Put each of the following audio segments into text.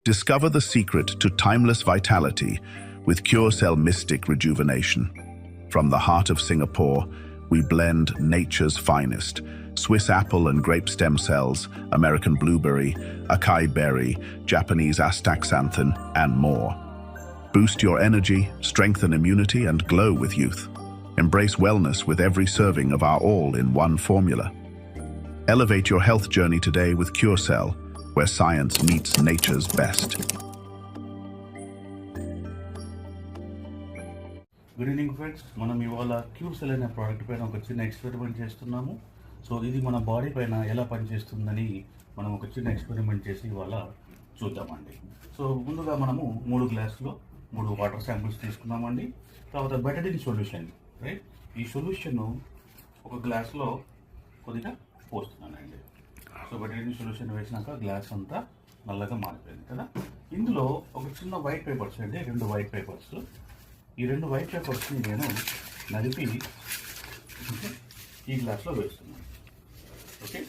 Discover the secret to timeless vitality with CureCell Mystic Rejuvenation. From the heart of Singapore, we blend nature's finest: Swiss apple and grape stem cells, American blueberry, acai berry, Japanese astaxanthin, and more. Boost your energy, strengthen immunity, and glow with youth. Embrace wellness with every serving of our all-in-one formula. Elevate your health journey today with CureCell, where science meets nature's best. Good evening friends, మనం ఇవాళ క్యూర్సెల్ అనే product పైన ఒక చిన్న experiment చేస్తున్నాము. So ఇది మన body పైన ఎలా పనిచేస్తుందని మనం ఒక చిన్న ఎక్స్పెరిమెంట్ చేసి ఇవాళ చూద్దామండి. సో ముందుగా మనము 3 గ్లాసులో 3 వాటర్ శాంపిల్స్ తీసుకున్నామండి. తర్వాత బెటడిన్ సొల్యూషన్, రైట్, ఈ సొల్యూషన్ ఒక గ్లాస్లో కొద్దిగా పోస్తున్నానండి. సో బెటడిన్ సొల్యూషన్ వేసినాక గ్లాస్ అంతా నల్లగా మారిపోయింది కదా. ఇందులో ఒక చిన్న వైట్ పేపర్స్ అండి, 2 వైట్ పేపర్స్. ఈ 2 వైట్ పేపర్స్ని నేను నలిపి ఈ గ్లాస్లో వేస్తున్నాను. ఓకే,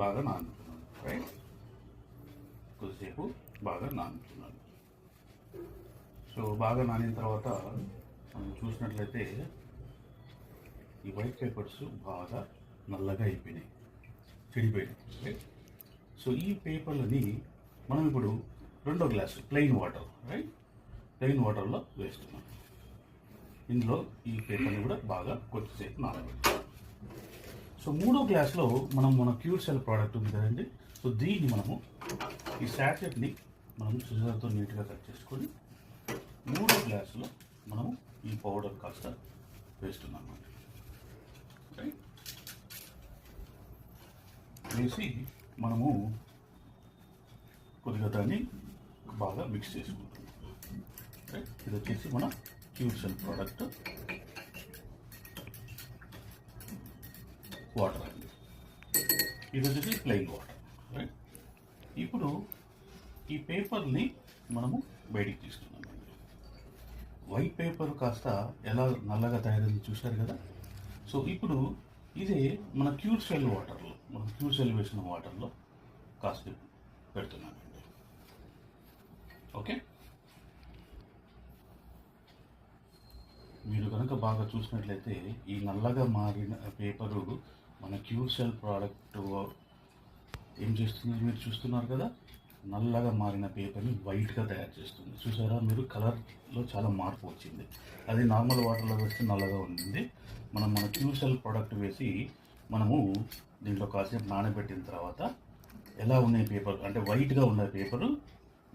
బాగా నానుతున్నాను, రైట్, కొద్దిసేపు బాగా నానుతున్నాను. సో బాగా నానిన తర్వాత మనం చూసినట్లయితే ఈ వైట్ పేపర్స్ బాగా నల్లగా అయిపోయినాయి, చెడిపోయినాయి, రైట్. సో ఈ పేపర్లని మనం ఇప్పుడు 2వ glass plain water, right, plain వాటర్లో వేస్తున్నాం. ఇందులో ఈ పేపర్ని కూడా బాగా కొద్దిసేపు నానబెట్టాలి. సో 3వ గ్లాస్లో మన క్యూర్సెల్ ప్రోడక్ట్ ఉంది కదండి. సో దీన్ని మనము ఈ శాచెట్ని మనం సిజర్తో నీట్గా కట్ చేసుకొని 3వ గ్లాసులో మనము ఈ పౌడర్ కాస్త వేస్తున్నాము. రైట్, వేసి మనము కొద్దిగా దాన్ని బాగా మిక్స్ చేసుకుంటాం. ఇది వచ్చేసి మన క్యూర్సెల్ ప్రోడక్ట్ వాటర్ అండి. ఇది వచ్చేసి ప్లెయిన్ వాటర్, రైట్. ఇప్పుడు ఈ పేపర్ని మనము బయటికి తీస్తున్నాం. వైట్ పేపర్ కాస్త ఎలా నల్లగా తయారైంది చూశారు కదా. సో ఇప్పుడు ఇదే మన క్యూర్సెల్ వాటర్లో, మనం క్యూర్సెల్ వేసిన వాటర్లో కాస్త పెడుతున్నామండి. ఓకే, మీరు కనుక బాగా చూసినట్లయితే ఈ నల్లగా మారిన పేపరు మన క్యూర్సెల్ ప్రోడక్ట్ ఏం చేస్తుంది మీరు చూస్తున్నారు కదా. నల్లగా మారిన పేపర్ని వైట్గా తయారు చేస్తుంది. చూసారా మీరు, కలర్లో చాలా మార్పు వచ్చింది. అది నార్మల్ వాటర్లో వేస్తే నల్లగా ఉంటుంది. మన క్యూర్సెల్ ప్రోడక్ట్ వేసి మనము దీంట్లో కాసేపు నానబెట్టిన తర్వాత ఎలా ఉన్నాయి పేపర్ అంటే వైట్గా ఉన్న పేపరు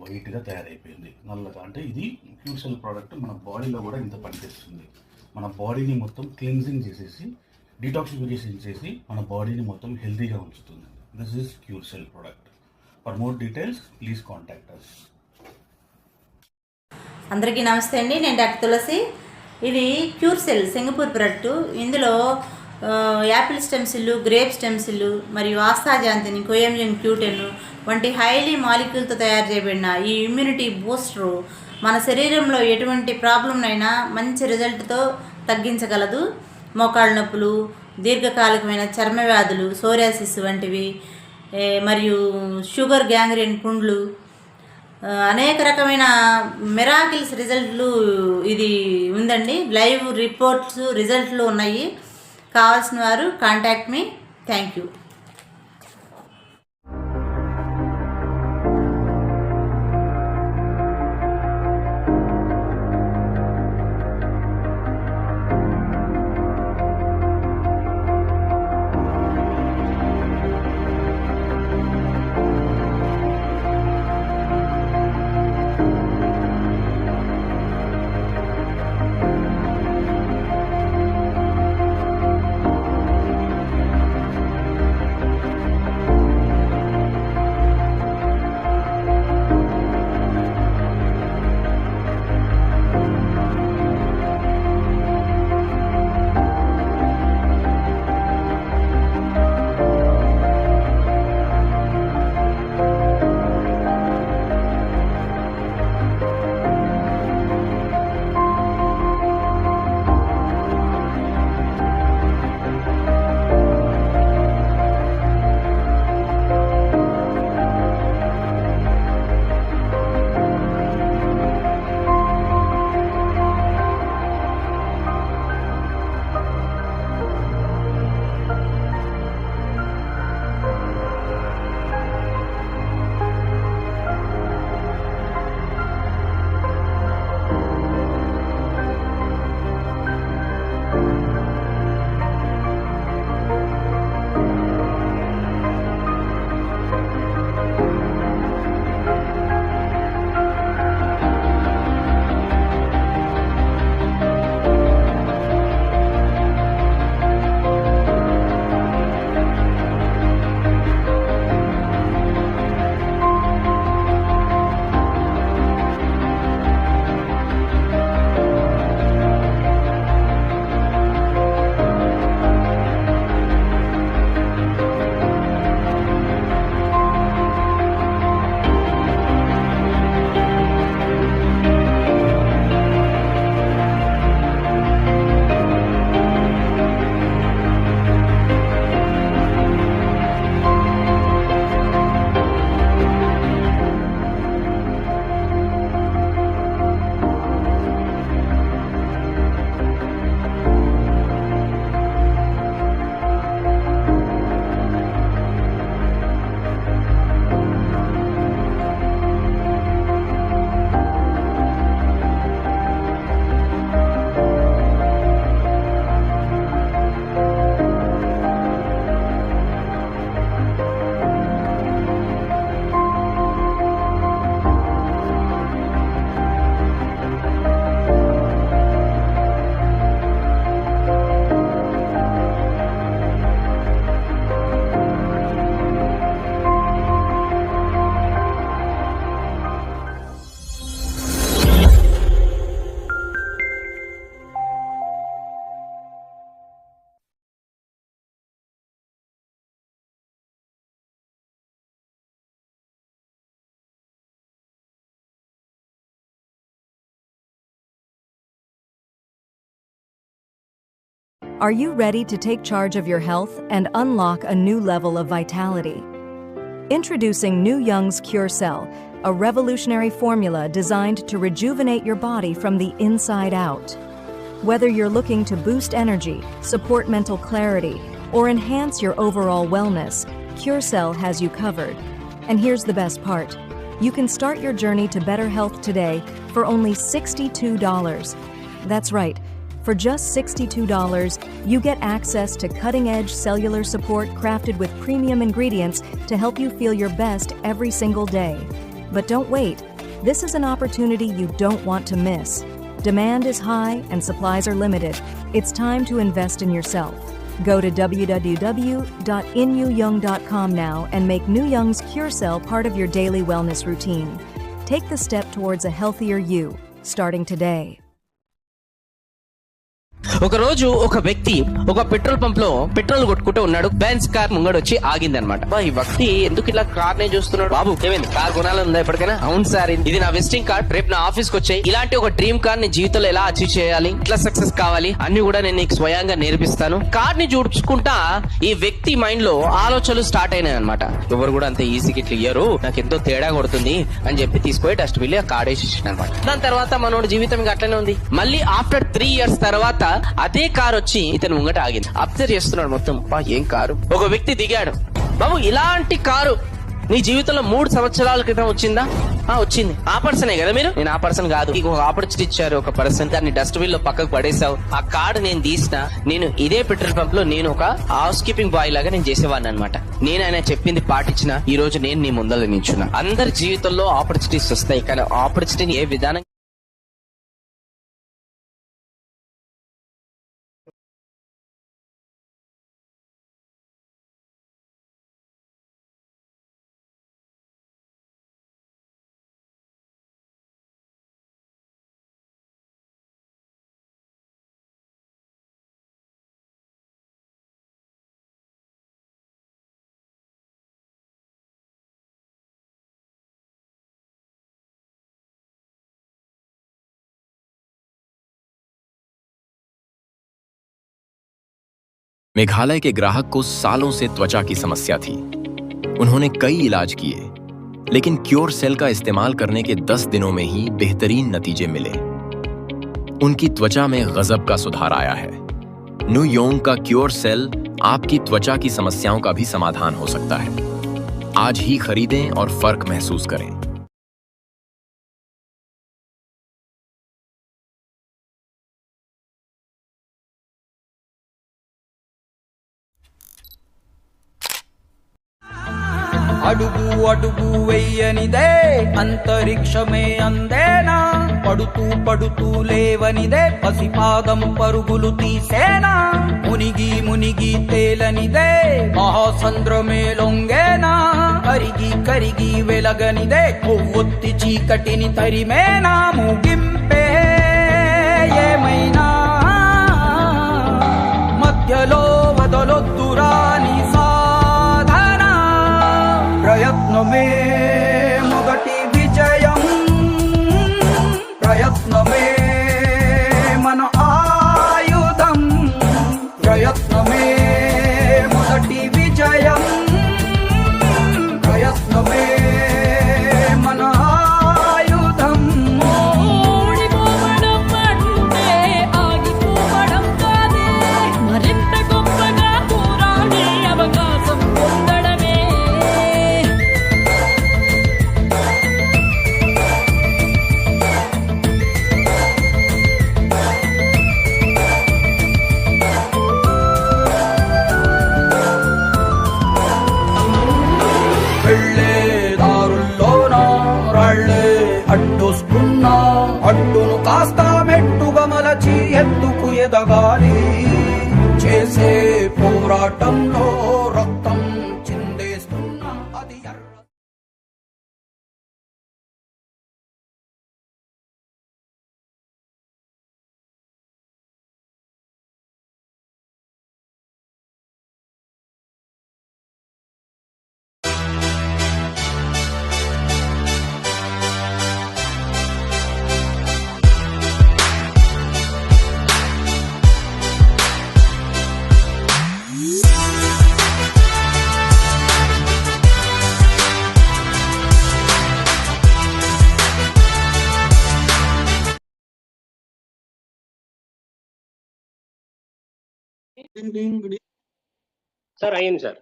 వైట్గా తయారైపోయింది, నల్లగా. అంటే ఇది క్యూర్సెల్ ప్రోడక్ట్ మన బాడీలో కూడా ఇంత పనిచేస్తుంది. మన బాడీని మొత్తం క్లీన్జింగ్ చేసేసి, డిటాక్సిఫికేషన్ చేసి మన బాడీని మొత్తం హెల్తీగా ఉంచుతుంది. This is curesell product. For more details please contact us. అందరికీ నమస్తే అండి, నేను డాక్టర్ తులసి. ఇది క్యూర్సెల్ సింగపూర్ ప్రోడక్ట్. ఇందులో apple stem cell, grape stem cell మరియు ఆస్తాజాంతిని, కోయంజిన్ క్యూటెన్ వంటి హైలీ మాలిక్యూల్తో తయారు చేయబడిన ఈ ఇమ్యూనిటీ బూస్టరు మన శరీరంలో ఎటువంటి ప్రాబ్లంనైనా మంచి రిజల్ట్తో తగ్గించగలదు. మోకాళ్ళ నొప్పులు, దీర్ఘకాలికమైన చర్మ వ్యాధులు, సోరియాసిస్ వంటివి, మరియు షుగర్, గ్యాంగ్రీన్, పుండ్లు, అనేక రకమైన మిరాకిల్స్ రిజల్ట్లు ఇది ఉందండి. లైవ్ రిపోర్ట్స్, రిజల్ట్లు ఉన్నాయి. కావాల్సిన వారు contact me. Thank you. Are you ready to take charge of your health and unlock a new level of vitality? Introducing New Young's Cure Cell, a revolutionary formula designed to rejuvenate your body from the inside out. Whether you're looking to boost energy, support mental clarity, or enhance your overall wellness, Cure Cell has you covered. And here's the best part. You can start your journey to better health today for only $62. That's right. For just $62, you get access to cutting-edge cellular support crafted with premium ingredients to help you feel your best every single day. But don't wait. This is an opportunity you don't want to miss. Demand is high and supplies are limited. It's time to invest in yourself. Go to www.inyoung.com now and make New Young's Cure Cell part of your daily wellness routine. Take the step towards a healthier you, starting today. ఒక రోజు ఒక వ్యక్తి ఒక petrol pump లో petrol కొట్టుకుంటూ ఉన్నాడు. Benz car ముంగడొచ్చి ఆగిందనమాట. ఈ వ్యక్తి ఎందుకు ఇలా కార్ నే చూస్తున్నాడు? బాబు ఏమైంది, కార్ కొనాలని ఉందా ఎప్పటికైనా? అవును సార్, ఇది నా విజిటింగ్ కార్డ్, రేపు నా ఆఫీస్ కి వచ్చాయి. ఇలాంటి ఒక డ్రీమ్ కార్ ని జీవితంలో ఎలా అచీవ్ చేయాలి, ఎట్లా సక్సెస్ కావాలి అన్ని కూడా నేను నీకు స్వయంగా నేర్పిస్తాను. కార్ ని చూడుచుకుంటా ఈ వ్యక్తి మైండ్ లో ఆలోచనలు స్టార్ట్ అయినాయి అనమాట. ఎవరు కూడా అంత ఈజీగా ఇట్లా ఇయ్యరు, నాకు ఎంతో తేడా కొడుతుంది అని చెప్పి తీసుకుపోయి డస్ట్ బిల్ ఆ కార్ వేసి అనమాట. దాని తర్వాత మనోడి జీవితం అట్లనే ఉంది. మళ్ళీ ఆఫ్టర్ 3 years తర్వాత అదే కారు వచ్చి ఇతను ముంగట ఆగింది. అబ్జర్వ్ చేస్తున్నాడు మొత్తం. ఏం కారు? ఒక వ్యక్తి దిగాడు. బాబు ఇలాంటి కారు నీ జీవితంలో 3 సంవత్సరాల క్రితం వచ్చిందా? వచ్చింది. ఆ పర్సనే కదా మీరు? నేను ఆ పర్సన్ కాదు. నీకు ఒక ఆపర్చునిటీ ఇచ్చారు, ఒక పర్సన్, దాన్ని డస్ట్ బిన్ లో పక్కకు పడేసావు. ఆ కార్డు నేను తీసిన, నేను ఇదే పెట్రోల్ పంప్ లో నేను ఒక హౌస్ కీపింగ్ బాయ్ లాగా నేను చేసేవాడిని అనమాట. నేను ఆయన చెప్పింది పాటించిన ఈ రోజు నేను నీ ముందర నిల్చున్నా. అందరి జీవితంలో ఆపర్చునిటీస్ వస్తాయి, కానీ ఆపర్చునిటీని ఏ విధానం मेघालय के ग्राहक को सालों से त्वचा की समस्या थी। उन्होंने कई इलाज किए, लेकिन क्योर सेल का इस्तेमाल करने के 10 दिनों में ही बेहतरीन नतीजे मिले। उनकी त्वचा में गजब का सुधार आया है। न्यू योंग का क्योर सेल आपकी त्वचा की समस्याओं का भी समाधान हो सकता है। आज ही खरीदें और फर्क महसूस करें। అడుగు అడుగు వెయ్యనిదే అంతరిక్షమే అందేనా, పడుతూ పడుతూ లేవనిదే పసిపాదం పరుగులు తీసేనా, మునిగి మునిగి తేలనిదే మహాసంద్రమే లొంగేనా, కరిగి కరిగి వెలగనిదే కొవ్వొత్తి చీకటిని తరిమేనా, ముగింపే ఏమైనా మధ్యలో వదలొద్దురాని ప్రయత్నమే మొదటి విజయం, ప్రయత్నమే మన ఆయుధం, ప్రయత్నమే మొదటి విజయం, ప్రయత్నమే మన ఆయుధం. ఓడిపోవడం అంటే ఆగిపోవడం కాదే, మరింత గొప్పగా పోరాడే అవకాశం పొందడమే. అడ్డును కాస్త మెట్టుగా మలచి ఎత్తుకు ఎదగాలి, చేసే పోరాటంలో రక్తం చిందేస్తున్నా అది ఈవినింగ్. సార్ అయ్యింది సార్.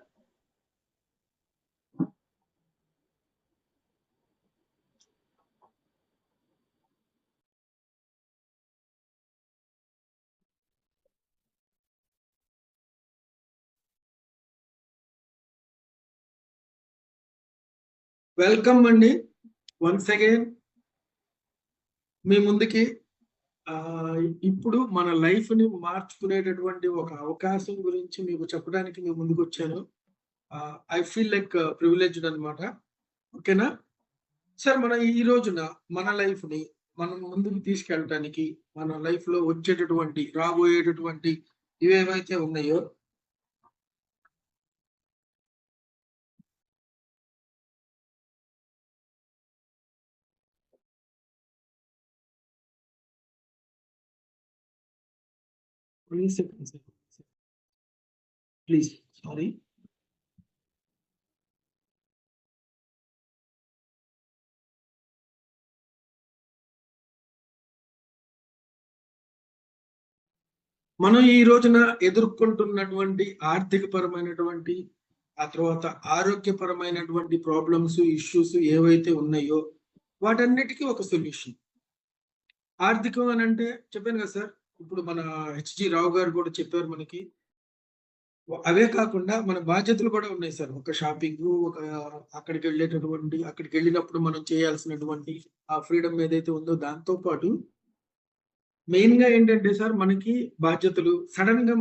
వెల్కమ్ అండి వన్స్ అగైన్ మీ ముందుకి. ఇప్పుడు మన లైఫ్ ని మార్చుకునేటటువంటి ఒక అవకాశం గురించి మీకు చెప్పడానికి మీ ముందుకు వచ్చాను. ఐ ఫీల్ లైక్ ప్రివిలేజ్డ్ అనమాట. ఓకేనా సార్, మన ఈ రోజున మన లైఫ్ ని మనం ముందుకు తీసుకెళ్ళటానికి మన లైఫ్ లో వచ్చేటటువంటి రాబోయేటటువంటి ఇవేవైతే ఉన్నాయో ప్లీజ్ సారీ మనం ఈ రోజున ఎదుర్కొంటున్నటువంటి ఆర్థిక పరమైనటువంటి ఆ తర్వాత ఆరోగ్యపరమైనటువంటి ప్రాబ్లమ్స్ ఇష్యూస్ ఏవైతే ఉన్నాయో వాటన్నిటికీ ఒక సొల్యూషన్. ఆర్థికం అని అంటే చెప్పాను కదా సార్, ఇప్పుడు మన హెచ్జి రావు గారు కూడా చెప్పారు మనకి. అవే కాకుండా మన బాధ్యతలు కూడా ఉన్నాయి సార్. ఒక షాపింగ్, ఒక అక్కడికి వెళ్ళినప్పుడు మనం చేయాల్సినటువంటి ఆ ఫ్రీడమ్ ఏదైతే ఉందో దాంతో పాటు మెయిన్ గా ఏంటంటే సార్, మనకి బాధ్యతలు సడన్ గా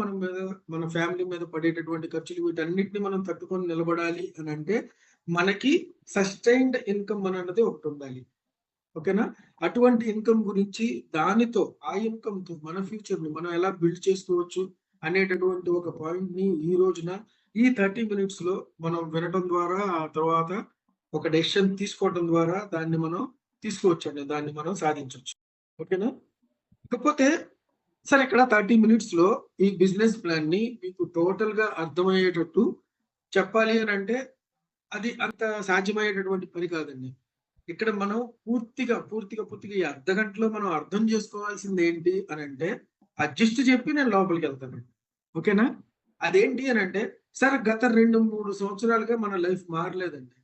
మన ఫ్యామిలీ మీద పడేటటువంటి ఖర్చులు వీటన్నిటిని మనం తట్టుకొని నిలబడాలి అని అంటే మనకి సస్టైన్డ్ ఇన్కమ్ అన్నది ఒకటి ఉండాలి. ఓకేనా? అటువంటి ఇన్కమ్ గురించి దానితో ఆ ఇన్కమ్ తో మన ఫ్యూచర్ ని మనం ఎలా బిల్డ్ చేసుకోవచ్చు అనేటటువంటి ఒక పాయింట్ ని ఈ రోజున ఈ 30 minutes లో మనం వినటం ద్వారా ఆ తర్వాత ఒక డెసిషన్ తీసుకోవడం ద్వారా దాన్ని మనం తీసుకోవచ్చండి, దాన్ని మనం సాధించవచ్చు. ఓకేనా? ఇకపోతే సార్, ఇక్కడ 30 minutes లో ఈ బిజినెస్ ప్లాన్ ని మీకు టోటల్ గా అర్థమయ్యేటట్టు చెప్పాలి అని అంటే అది అంత సాధ్యమయ్యేటటువంటి పని కాదండి. ఇక్కడ మనం పూర్తిగా ఈ అర్ధ గంటలో మనం అర్థం చేసుకోవాల్సింది ఏంటి అని అంటే అడ్జస్ట్ చెప్పి నేను లోపలికి వెళ్తానండి. ఓకేనా? అదేంటి అని అంటే సార్, గత 2-3 సంవత్సరాలుగా మన లైఫ్ మారలేదండి.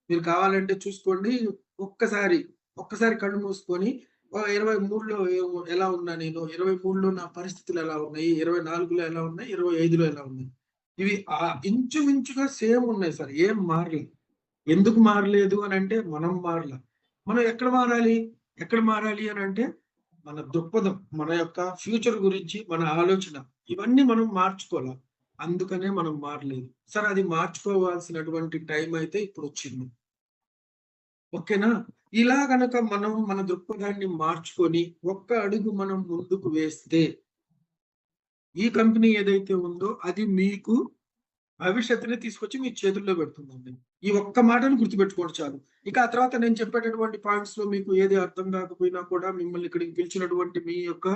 మీరు కావాలంటే చూసుకోండి. ఒక్కసారి కళ్ళు మూసుకొని 23లో ఎలా ఉన్నా నేను, 23లో నా పరిస్థితులు ఎలా ఉన్నాయి, 24లో ఎలా ఉన్నాయి, 25లో ఎలా ఉన్నాయి, ఇవి ఇంచుమించుగా సేమ్ ఉన్నాయి సార్. ఏం మారలేదు. ఎందుకు మారలేదు అని అంటే మనం మారలా. మనం ఎక్కడ మారాలి అని అంటే మన దృక్పథం, మన యొక్క ఫ్యూచర్ గురించి మన ఆలోచన, ఇవన్నీ మనం మార్చుకోవాలి. అందుకనే మనం మారలేదు సార్. అది మార్చుకోవాల్సినటువంటి టైం అయితే ఇప్పుడు వచ్చింది. ఓకేనా? ఇలా గనక మనం మన దృక్పథాన్ని మార్చుకొని ఒక్క అడుగు మనం ముందుకు వేస్తే ఈ కంపెనీ ఏదైతే ఉందో అది మీకు భవిష్యత్తుని తీసుకొచ్చి మీ చేతుల్లో పెడుతుందండి. ఈ ఒక్క మాటను గుర్తుపెట్టుకోండి చాలు. ఇక ఆ తర్వాత నేను చెప్పేటటువంటి పాయింట్స్ లో మీకు ఏది అర్థం కాకపోయినా కూడా మిమ్మల్ని ఇక్కడికి పిలిచినటువంటి మీ యొక్క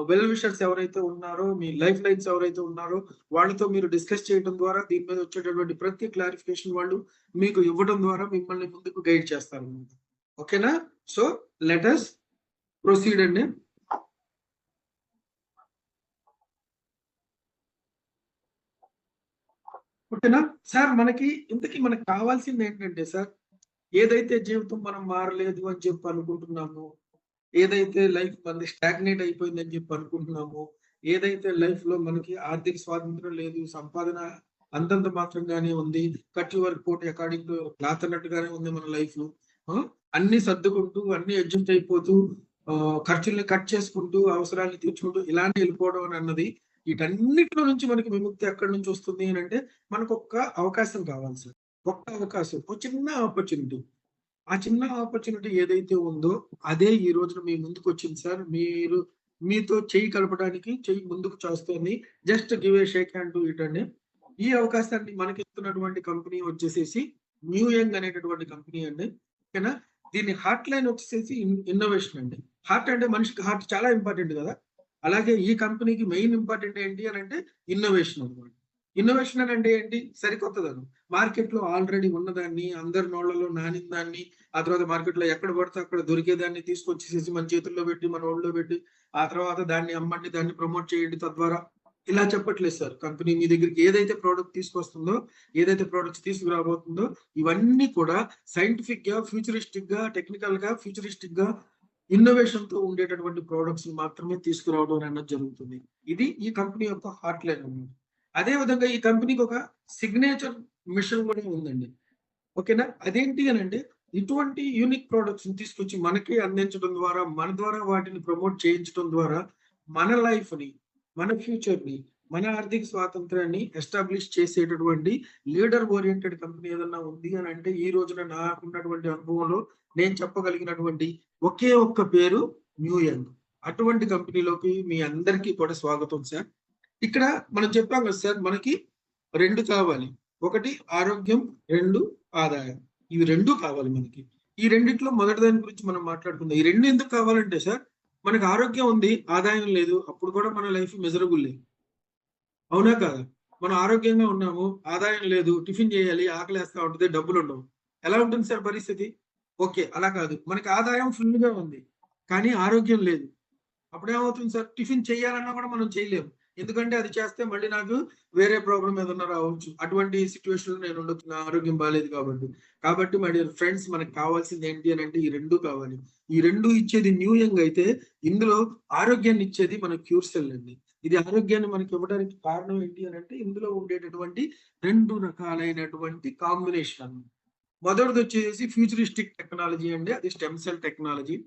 వెల్ విషర్స్ ఎవరైతే ఉన్నారో, మీ లైఫ్ లైన్స్ ఎవరైతే ఉన్నారో వాళ్ళతో మీరు డిస్కస్ చేయడం ద్వారా దీని మీద వచ్చేటటువంటి ప్రతి క్లారిఫికేషన్ వాళ్ళు మీకు ఇవ్వడం ద్వారా మిమ్మల్ని ముందుకు గైడ్ చేస్తారు. ఓకేనా? సో లెట్ us ప్రొసీడ్ అండి. ఓకేనా సార్? మనకి కావాల్సింది ఏంటంటే సార్, ఏదైతే జీవితం మనం మారలేదు అని చెప్పి అనుకుంటున్నామో, ఏదైతే లైఫ్ మనది స్టాగ్నేట్ అయిపోయిందని చెప్పి అనుకుంటున్నామో, ఏదైతే లైఫ్ లో మనకి ఆర్థిక స్వాతంత్రం లేదు, సంపాదన అంతంత మాత్రంగానే ఉంది, cut your coat according to cloth అన్నట్టుగానే ఉంది మన లైఫ్. అన్ని సర్దుకుంటూ అన్ని అడ్జస్ట్ అయిపోతూ ఖర్చుల్ని కట్ చేసుకుంటూ అవసరాన్ని తీర్చుకుంటూ ఇలానే వెళ్ళిపోవడం అని అన్నది, వీటన్నిటిలో నుంచి మనకి విముక్తి ఎక్కడి నుంచి వస్తుంది అని అంటే మనకు ఒక్క అవకాశం కావాలి సార్. ఒక్క అవకాశం, ఒక చిన్న ఆపర్చునిటీ. ఆ చిన్న ఆపర్చునిటీ ఏదైతే ఉందో అదే ఈ రోజున మీ ముందుకు వచ్చింది సార్. మీతో చెయ్యి కలపడానికి చెయ్యి ముందుకు చేస్తుంది. Just give a shake hand to it అండి. ఈ అవకాశాన్ని మనకి ఇస్తున్నటువంటి కంపెనీ వచ్చేసేసి న్యూ యంగ్ అనేటటువంటి కంపెనీ అండి. ఓకేనా? దీని హార్ట్ లైన్ వచ్చేసేసి ఇన్నోవేషన్ అండి. హార్ట్ అంటే మనిషికి హార్ట్ చాలా ఇంపార్టెంట్ కదా. అలాగే ఈ కంపెనీకి మెయిన్ ఇంపార్టెంట్ ఏంటి అని అంటే ఇన్నోవేషన్ అనమాట. ఇన్నోవేషన్ అని అంటే ఏంటి? సరికొత్తదనం. మార్కెట్ లో ఆల్రెడీ ఉన్నదాన్ని, అందరి నోళ్లలో నానిన దాన్ని, ఆ తర్వాత మార్కెట్ లో ఎక్కడ పడితే అక్కడ దొరికేదాన్ని తీసుకొచ్చేసేసి మన చేతుల్లో పెట్టి, మన ఒళ్ళో పెట్టి, ఆ తర్వాత దాన్ని అమ్మండి, దాన్ని ప్రమోట్ చేయండి, తద్వారా ఇలా చెప్పట్లేదు సార్. కంపెనీ మీ దగ్గరికి ఏదైతే ప్రోడక్ట్ తీసుకొస్తుందో, ఏదైతే ప్రొడక్ట్స్ తీసుకురాబోతుందో ఇవన్నీ కూడా సైంటిఫిక్ గా, ఫ్యూచరిస్టిక్ గా, టెక్నికల్ గా, ఫ్యూచరిస్టిక్ గా, ఇన్నోవేషన్ తో ఉండేటటువంటి ప్రొడక్ట్స్ మాత్రమే తీసుకురావడం అన్నది జరుగుతుంది. ఇది ఈ కంపెనీ యొక్క హార్ట్ లైన్ అన్నమాట. అదే విధంగా ఈ కంపెనీకి ఒక సిగ్నేచర్ మిషన్ కూడా ఉందండి. ఓకేనా? అదేంటి అని అంటే ఇటువంటి యూనిక్ ప్రొడక్ట్స్ తీసుకొచ్చి మనకి అందించడం ద్వారా, మన ద్వారా వాటిని ప్రమోట్ చేయించడం ద్వారా మన లైఫ్ ని, మన ఫ్యూచర్ ని, మన ఆర్థిక స్వాతంత్రాన్ని ఎస్టాబ్లిష్ చేసేటటువంటి లీడర్ ఓరియంటెడ్ కంపెనీ ఏదన్నా ఉంది అని అంటే ఈ రోజున నాకున్నటువంటి అనుభవంలో నేను చెప్పగలిగినటువంటి ఒకే ఒక్క పేరు న్యూ యంగ్. అటువంటి కంపెనీలోకి మీ అందరికీ కూడా స్వాగతం సార్. ఇక్కడ మనం చెప్పాం కదా సార్, మనకి 2 కావాలి. 1 ఆరోగ్యం, 2 ఆదాయం. ఇవి 2 కావాలి మనకి. ఈ రెండిట్లో మొదటి దాని గురించి మనం మాట్లాడుకుందాం. ఈ 2 ఎందుకు కావాలంటే సార్, మనకు ఆరోగ్యం ఉంది, ఆదాయం లేదు, అప్పుడు కూడా మన లైఫ్ మిజరబుల్. అవునా కాదా? మనం ఆరోగ్యంగా ఉన్నాము, ఆదాయం లేదు, టిఫిన్ చేయాలి, ఆకలేస్తా ఉంటుంది, డబ్బులు ఉండవు. ఎలా ఉంటుంది సార్ పరిస్థితి? ఓకే, అలా కాదు. మనకి ఆదాయం ఫుల్ గా ఉంది, కానీ ఆరోగ్యం లేదు. అప్పుడేమవుతుంది సార్, టిఫిన్ చేయాలన్నా కూడా మనం చేయలేము. ఎందుకంటే అది చేస్తే మళ్ళీ నాకు వేరే ప్రాబ్లం ఏదన్నా రావచ్చు. అటువంటి సిచ్యువేషన్ లో నేను ఉండొచ్చు, నా ఆరోగ్యం బాగాలేదు కాబట్టి మై డియర్ ఫ్రెండ్స్, మనకు కావాల్సింది ఏంటి అని అంటే ఈ 2 కావాలి. ఈ 2 ఇచ్చేది న్యూ యంగ్ అయితే, ఇందులో ఆరోగ్యాన్ని ఇచ్చేది మన క్యూర్ సెల్ అండి. ఇది ఆరోగ్యాన్ని మనకి ఇవ్వడానికి కారణం ఏంటి అని అంటే ఇందులో ఉండేటటువంటి 2 రకాలైనటువంటి కాంబినేషన్. మొదటిది వచ్చేసి ఫ్యూచరిస్టిక్ టెక్నాలజీ అండి, అది స్టెమ్ సెల్ టెక్నాలజీ.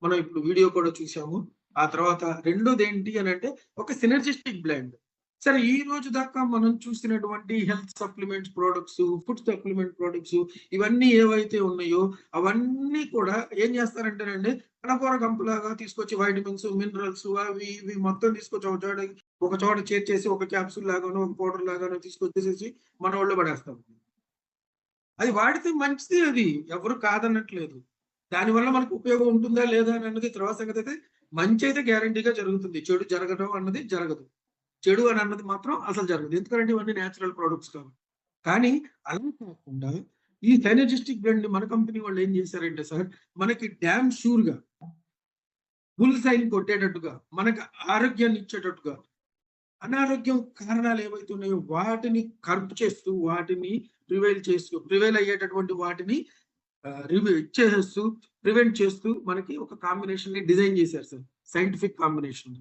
మనం ఇప్పుడు వీడియో కూడా చూసాము. ఆ తర్వాత రెండోది ఏంటి అని అంటే ఒక సినర్జిస్టిక్ బ్లెండ్. సరే, ఈ రోజు దాకా మనం చూసినటువంటి health supplements products, food supplement products ఇవన్నీ ఏవైతే ఉన్నాయో అవన్నీ కూడా ఏం చేస్తారంటేనండి, కనపూర గంపులాగా తీసుకొచ్చి వైటమిన్స్, మినరల్స్ అవి ఇవి మొత్తం తీసుకొచ్చి ఒక చోట చేర్చేసి ఒక క్యాప్సూల్ లాగానో ఒక పౌడర్ లాగానో తీసుకొచ్చేసేసి మన ఒళ్ళో పడేస్తాం. అది వాడితే మంచిది, అది ఎవరు కాదనట్లేదు. దానివల్ల మనకు ఉపయోగం ఉంటుందా లేదా అని అన్నది తర్వాత సంగతి. అయితే మంచి అయితే గ్యారంటీగా జరుగుతుంది, చెడు జరగడం అన్నది జరగదు. చెడు అని అన్నది మాత్రం అసలు జరగదు, ఎందుకంటే ఇవన్నీ న్యాచురల్ ప్రొడక్ట్స్ కావు. కానీ అలా కాకుండా ఈ సైనర్జిస్టిక్ బ్లెండ్ మన కంపెనీ వాళ్ళు ఏం చేశారంటే సార్, మనకి డ్యామ్ షూర్ గా ఫుల్ సైన్ కొట్టేటట్టుగా, మనకి ఆరోగ్యాన్ని ఇచ్చేటట్టుగా, అనారోగ్యం కారణాలు ఏవైతే ఉన్నాయో వాటిని కర్బ్ చేస్తూ, వాటిని ప్రివైల్ అయ్యేటటువంటి వాటిని ఇచ్చేస్తూ, ప్రివెంట్ చేస్తూ మనకి ఒక కాంబినేషన్ ని డిజైన్ చేశారు సార్, సైంటిఫిక్ కాంబినేషన్.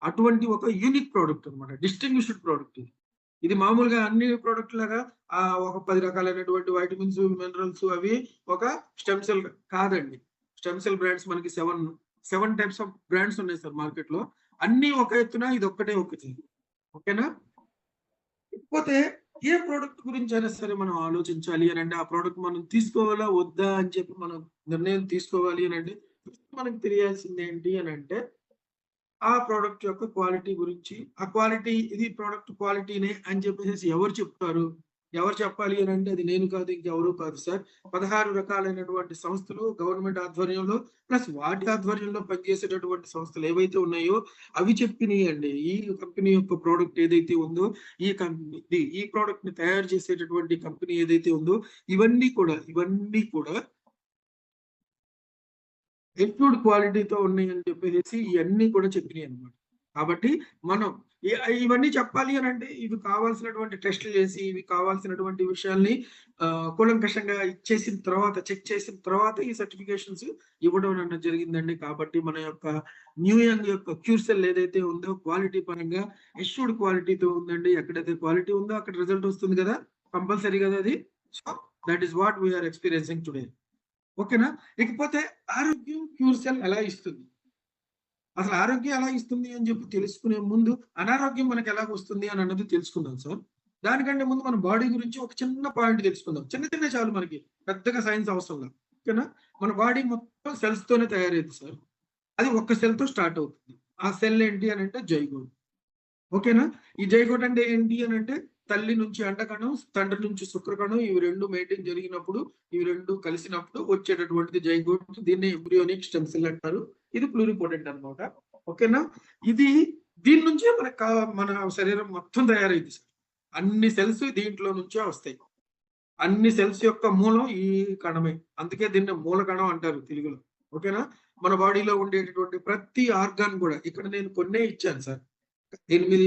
అటువంటి ఒక యూనిక్ ప్రోడక్ట్ అనమాట, డిస్టింగ్విష్డ్ ప్రోడక్ట్. ఇది మామూలుగా అన్ని ప్రోడక్ట్ లాగా ఒక 10 రకాలైనటువంటి వైటమిన్స్, మినరల్స్ అవి ఒక స్టెమ్ సెల్ కాదండి. స్టెమ్ సెల్ బ్రాండ్స్ మనకి 7 టైప్స్ ఆఫ్ బ్రాండ్స్ ఉన్నాయి సార్ మార్కెట్ లో. అన్ని ఒక ఎత్తున, ఇది ఒక్కటే ఒకటి. ఓకేనా? ఇకపోతే ఏ ప్రోడక్ట్ గురించి అయినా సరే మనం ఆలోచించాలి అని అంటే, ఆ ప్రోడక్ట్ మనం తీసుకోవాలా వద్దా అని చెప్పి మనం నిర్ణయం తీసుకోవాలి అని అంటే మనకు తెలియాల్సింది ఏంటి అని అంటే ఆ ప్రోడక్ట్ యొక్క క్వాలిటీ గురించి. ఆ క్వాలిటీ, ఇది ప్రోడక్ట్ క్వాలిటీనే అని చెప్పేసి ఎవరు చెప్తారు, ఎవరు చెప్పాలి అని అంటే అది నేను కాదు, ఇంకెవరు కాదు సార్. 16 రకాలైనటువంటి సంస్థలు గవర్నమెంట్ ఆధ్వర్యంలో ప్లస్ వాటి ఆధ్వర్యంలో పనిచేసేటటువంటి సంస్థలు ఏవైతే ఉన్నాయో అవి చెప్పినాయి అండి. ఈ కంపెనీ యొక్క ప్రోడక్ట్ ఏదైతే ఉందో, ఈ ప్రోడక్ట్ ని తయారు చేసేటటువంటి కంపెనీ ఏదైతే ఉందో ఇవన్నీ కూడా ఎక్స్క్లూడ్ క్వాలిటీతో ఉన్నాయి అని చెప్పేసి ఇవన్నీ కూడా చెప్పినాయి అనమాట. కాబట్టి మనం ఇవన్నీ చెప్పాలి అని అంటే ఇవి కావాల్సినటువంటి టెస్టులు చేసి, ఇవి కావాల్సినటువంటి విషయాల్ని కూలంకషంగా ఇచ్చేసిన తర్వాత, చెక్ చేసిన తర్వాత ఈ సర్టిఫికేషన్స్ ఇవ్వడం అన్నది జరిగిందండి. కాబట్టి మన యొక్క న్యూ యంగ్ యొక్క క్యూర్ సెల్ ఏదైతే ఉందో క్వాలిటీ పరంగా ఎష్యూర్డ్ క్వాలిటీతో ఉందండి. ఎక్కడైతే క్వాలిటీ ఉందో అక్కడ రిజల్ట్ వస్తుంది కదా, కంపల్సరీ కదా అది. So that is what we are experiencing today. ఓకేనా? ఇకపోతే ఆరోగ్యం క్యూర్ సెల్ ఎలా ఇస్తుంది, అసలు ఆరోగ్యం ఎలా ఇస్తుంది అని చెప్పి తెలుసుకునే ముందు అనారోగ్యం మనకి ఎలా వస్తుంది అని అన్నది తెలుసుకుందాం సార్. దానికంటే ముందు మన బాడీ గురించి ఒక చిన్న పాయింట్ తెలుసుకుందాం. చిన్న చాలు, మనకి పెద్దగా సైన్స్ అవసరం లేదు. ఓకేనా? మన బాడీ మొత్తం సెల్స్ తోనే తయారైంది సార్. అది ఒక్క సెల్ తో స్టార్ట్ అవుతుంది. ఆ సెల్ ఏంటి అని అంటే జైగోట్. ఓకేనా? ఈ జైగోట్ అంటే ఏంటి అని అంటే తల్లి నుంచి అండకణం, తండ్రి నుంచి శుక్రకణం, ఇవి 2 మెయింటైన్ జరిగినప్పుడు, ఇవి 2 కలిసినప్పుడు వచ్చేటటువంటిది జైగోట్. దీన్ని ఎంబ్రియోనిక్ స్టెమ్ సెల్ అంటారు. ఇది ప్లూరిపోటెంట్ అన్నమాట. ఓకేనా? దీని నుంచే మన శరీరం మొత్తం తయారైంది సార్. అన్ని సెల్స్ దీంట్లో నుంచే వస్తాయి. అన్ని సెల్స్ యొక్క మూలం ఈ కణమే, అందుకే దీన్ని మూల కణం అంటారు తెలుగులో. ఓకేనా? మన బాడీలో ఉండేటటువంటి ప్రతి ఆర్గాన్ కూడా, ఇక్కడ నేను కొన్నే ఇచ్చాను సార్, 8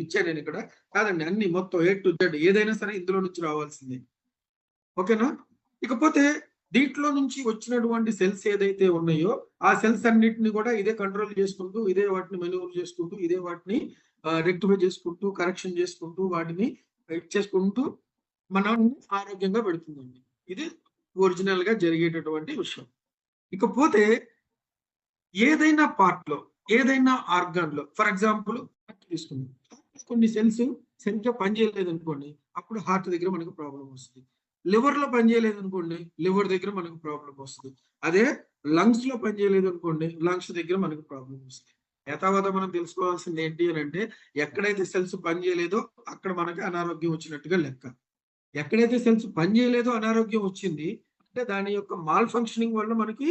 ఇచ్చాను నేను ఇక్కడ. కాదండి, అన్ని మొత్తం A to Z ఏదైనా సరే ఇందులో నుంచి రావాల్సిందే. ఓకేనా? ఇకపోతే దీంట్లో నుంచి వచ్చినటువంటి సెల్స్ ఏదైతే ఉన్నాయో ఆ సెల్స్ అన్నిటిని కూడా ఇదే కంట్రోల్ చేసుకుంటూ, ఇదే వాటిని మెనూవర్ చేసుకుంటూ, ఇదే వాటిని రెక్టిఫై చేసుకుంటూ, కరెక్షన్ చేసుకుంటూ, వాటిని చేసుకుంటూ మనం ఆరోగ్యంగా పెడుతుందండి. ఇది ఒరిజినల్ గా జరిగేటటువంటి విషయం. ఇకపోతే ఏదైనా పార్ట్ లో, ఏదైనా ఆర్గాన్ లో, ఫర్ ఎగ్జాంపుల్ తీసుకుందాం, కొన్ని సెల్స్ సరిగ్గా పనిచేయలేదు అనుకోండి, అప్పుడు హార్ట్ దగ్గర మనకు ప్రాబ్లం వస్తుంది. లివర్ లో పనిచేయలేదు అనుకోండి, లివర్ దగ్గర మనకు ప్రాబ్లం వస్తుంది. అదే లంగ్స్ లో పనిచేయలేదు అనుకోండి, లంగ్స్ దగ్గర మనకు ప్రాబ్లం వస్తుంది. యథావత మనం తెలుసుకోవాల్సింది ఏంటి అని అంటే, ఎక్కడైతే సెల్స్ పనిచేయలేదో అక్కడ మనకి అనారోగ్యం వచ్చినట్టుగా లెక్క. ఎక్కడైతే సెల్స్ పనిచేయలేదో అనారోగ్యం వచ్చింది అంటే దాని యొక్క మాల్ ఫంక్షనింగ్ వల్ల మనకి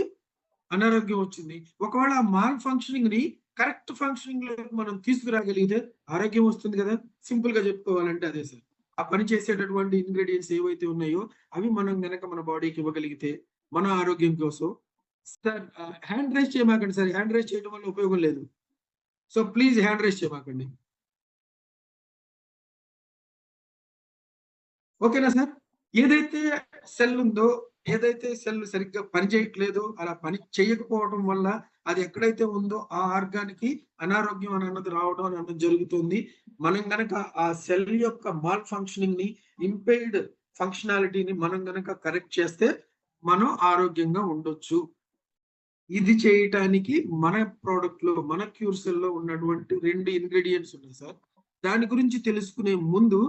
అనారోగ్యం వచ్చింది. ఒకవేళ ఆ మాల్ ఫంక్షనింగ్ ని కరెక్ట్ ఫంక్షనింగ్ లో మనం తీసుకురాగలిగితే ఆరోగ్యం వస్తుంది కదా. సింపుల్ గా చెప్పుకోవాలంటే అదే సార్. ఆ పని చేసేటటువంటి ఇంగ్రీడియంట్స్ ఏవైతే ఉన్నాయో అవి మనం గనక మన బాడీకి ఇవ్వగలిగితే మన ఆరోగ్యం కోసం. సార్ హ్యాండ్ రైజ్ చేయమాకండి సార్, హ్యాండ్ రైజ్ చేయడం వల్ల ఉపయోగం లేదు. సో ప్లీజ్ హ్యాండ్ రైజ్ చేయమాకండి. ఓకేనా సార్? ఏదైతే సెల్ ఉందో, ఏదైతే సెల్ సరిగ్గా పని చేయట్లేదో, అలా పని చేయకపోవడం వల్ల అది ఎక్కడైతే ఉందో ఆ ఆర్గానికి అనారోగ్యం అన్నది రావడం అన్నది జరుగుతుంది. మనం గనక ఆ సెల్ యొక్క మాల్ ఫంక్షనింగ్ ని, ఇంపైర్డ్ ఫంక్షనాలిటీని మనం గనక కరెక్ట్ చేస్తే మనం ఆరోగ్యంగా ఉండొచ్చు. ఇది చేయటానికి మన ప్రోడక్ట్ లో, మన క్యూర్ సెల్ లో ఉన్నటువంటి 2 ఇంగ్రీడియంట్స్ ఉన్నాయి సార్. దాని గురించి తెలుసుకునే ముందు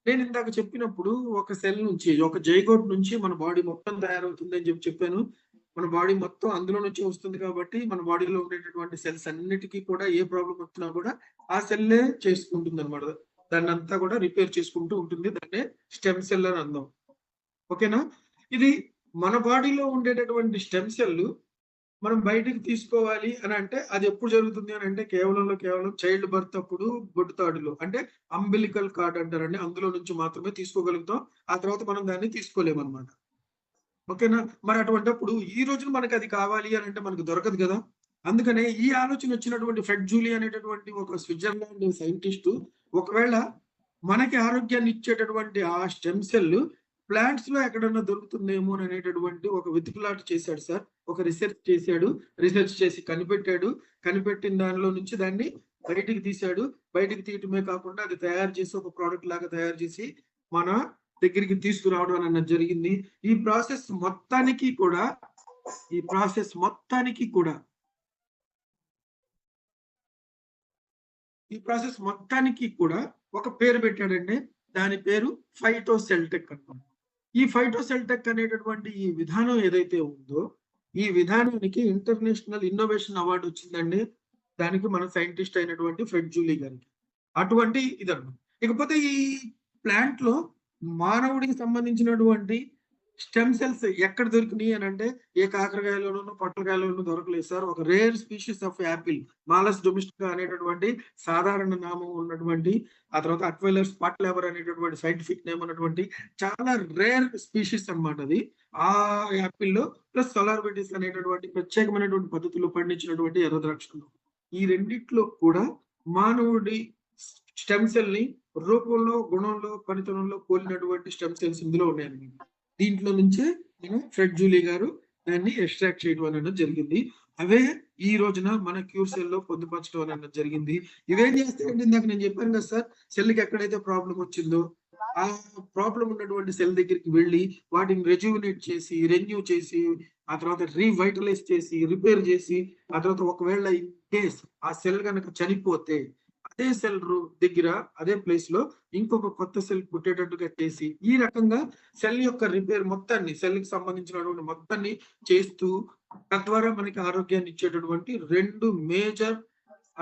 నేను ఇందాక చెప్పినప్పుడు ఒక సెల్ నుంచి, ఒక జైగోట్ నుంచి మన బాడీ మొత్తం తయారవుతుంది అని చెప్పాను. మన బాడీ మొత్తం అందులో నుంచి వస్తుంది కాబట్టి మన బాడీలో ఉండేటటువంటి సెల్స్ అన్నిటికీ కూడా ఏ ప్రాబ్లం వచ్చినా కూడా ఆ సెల్లే చేసుకుంటుంది అనమాట. దాన్ని అంతా కూడా రిపేర్ చేసుకుంటూ ఉంటుంది. దాన్నే స్టెమ్ సెల్ అని అందాం. ఓకేనా? ఇది మన బాడీలో ఉండేటటువంటి స్టెమ్ సెల్ మనం బయటికి తీసుకోవాలి అని అంటే అది ఎప్పుడు జరుగుతుంది అని అంటే కేవలం చైల్డ్ బర్త్ అప్పుడు బొడ్డుతాడులో, అంటే అంబిలికల్ కార్డ్ అంటారండి, అందులో నుంచి మాత్రమే తీసుకోగలుగుతాం. ఆ తర్వాత మనం దాన్ని తీసుకోలేము అనమాట. ఓకేనా? మరి అటువంటిప్పుడు ఈ రోజున మనకి అది కావాలి అని అంటే మనకు దొరకదు కదా. అందుకనే ఈ ఆలోచన వచ్చినటువంటి ఫ్రెడ్ జూలీ అనేటటువంటి ఒక స్విట్జర్లాండ్ సైంటిస్ట్ ఒకవేళ మనకి ఆరోగ్యాన్ని ఇచ్చేటటువంటి ఆ స్టెమ్ సెల్ ప్లాంట్స్ లో ఎక్కడన్నా దొరుకుతుందేమో అనేటటువంటి ఒక వెతుకులాట చేశాడు సార్. ఒక రిసెర్చ్ చేశాడు, రిసెర్చ్ చేసి కనిపెట్టాడు. కనిపెట్టిన దానిలో నుంచి దాన్ని బయటికి తీశాడు. బయటికి తీయటమే కాకుండా అది తయారు చేసి ఒక ప్రోడక్ట్ లాగా తయారు చేసి మన దగ్గరికి తీసుకురావడం అన్నది జరిగింది. ఈ ప్రాసెస్ మొత్తానికి కూడా ఒక పేరు పెట్టాడండి. దాని పేరు ఫైటోసెల్టెక్ అన్నమాట. ఈ ఫైటోసెల్టెక్ అనేటటువంటి ఈ విధానం ఏదైతే ఉందో ఈ విధానానికి ఇంటర్నేషనల్ ఇన్నోవేషన్ అవార్డు వచ్చిందండి. దానికి మన సైంటిస్ట్ అయినటువంటి ఫ్రెడ్ జూలీ గారికి. అటువంటి ఇదన్నమాట. ఇకపోతే ఈ ప్లాంట్ లో మానవుడికి సంబంధించినటువంటి స్టెమ్ సెల్స్ ఎక్కడ దొరికినాయి అని అంటే ఏ కాకరకాయలోనూ పొట్లకాయలోనూ దొరకలేదు సార్. ఒక rare species of Apple, Malus domestica అనేటటువంటి సాధారణ నామం ఉన్నటువంటి, ఆ తర్వాత అక్వైలర్ స్పాట్ లేబర్ అనేటటువంటి సైంటిఫిక్ నేమ్ ఉన్నటువంటి చాలా రేర్ స్పీషీస్ అన్నమాట అది. ఆ యాపిల్లో ప్లస్ సోలార్బిటిస్ అనేటటువంటి ప్రత్యేకమైనటువంటి పద్ధతిలో పండించినటువంటి ఎర్ర ద్రాక్షలు, ఈ రెండిట్లో కూడా మానవుడి స్టెమ్ సెల్ ని రూపంలో, గుణంలో, పనితనంలో పోలినటువంటి స్టెమ్ సెల్స్ ఇందులో ఉన్నాయన్నమాట. దీంట్లో నుంచే మనం ఫ్రెడ్ జూలీ గారు దాన్ని ఎక్స్ట్రాక్ట్ చేయడం అనేది జరిగింది. అవే ఈ రోజున మన క్యూర్ సెల్ లో పొందుపరచడం అనేది జరిగింది. ఇవేం చేస్తాయంటే ఇందాక నేను చెప్పాను కదా సార్, సెల్ కి ఎక్కడైతే ప్రాబ్లం వచ్చిందో ఆ ప్రాబ్లం ఉన్నటువంటి సెల్ దగ్గరికి వెళ్ళి వాటిని రెజ్యూనేట్ చేసి, రెన్యూ చేసి, ఆ తర్వాత రీవైటలైజ్ చేసి, రిపేర్ చేసి, ఆ తర్వాత ఒకవేళ ఇన్ కేస్ ఆ సెల్ కనుక చనిపోతే అదే సెల్ దగ్గర, అదే ప్లేస్ లో ఇంకొక కొత్త సెల్ పుట్టేటట్టుగా చేసి, ఈ రకంగా సెల్ యొక్క రిపేర్ మొత్తాన్ని, సెల్ కి సంబంధించినటువంటి మొత్తాన్ని చేస్తూ తద్వారా మనకి ఆరోగ్యాన్ని ఇచ్చేటటువంటి 2 మేజర్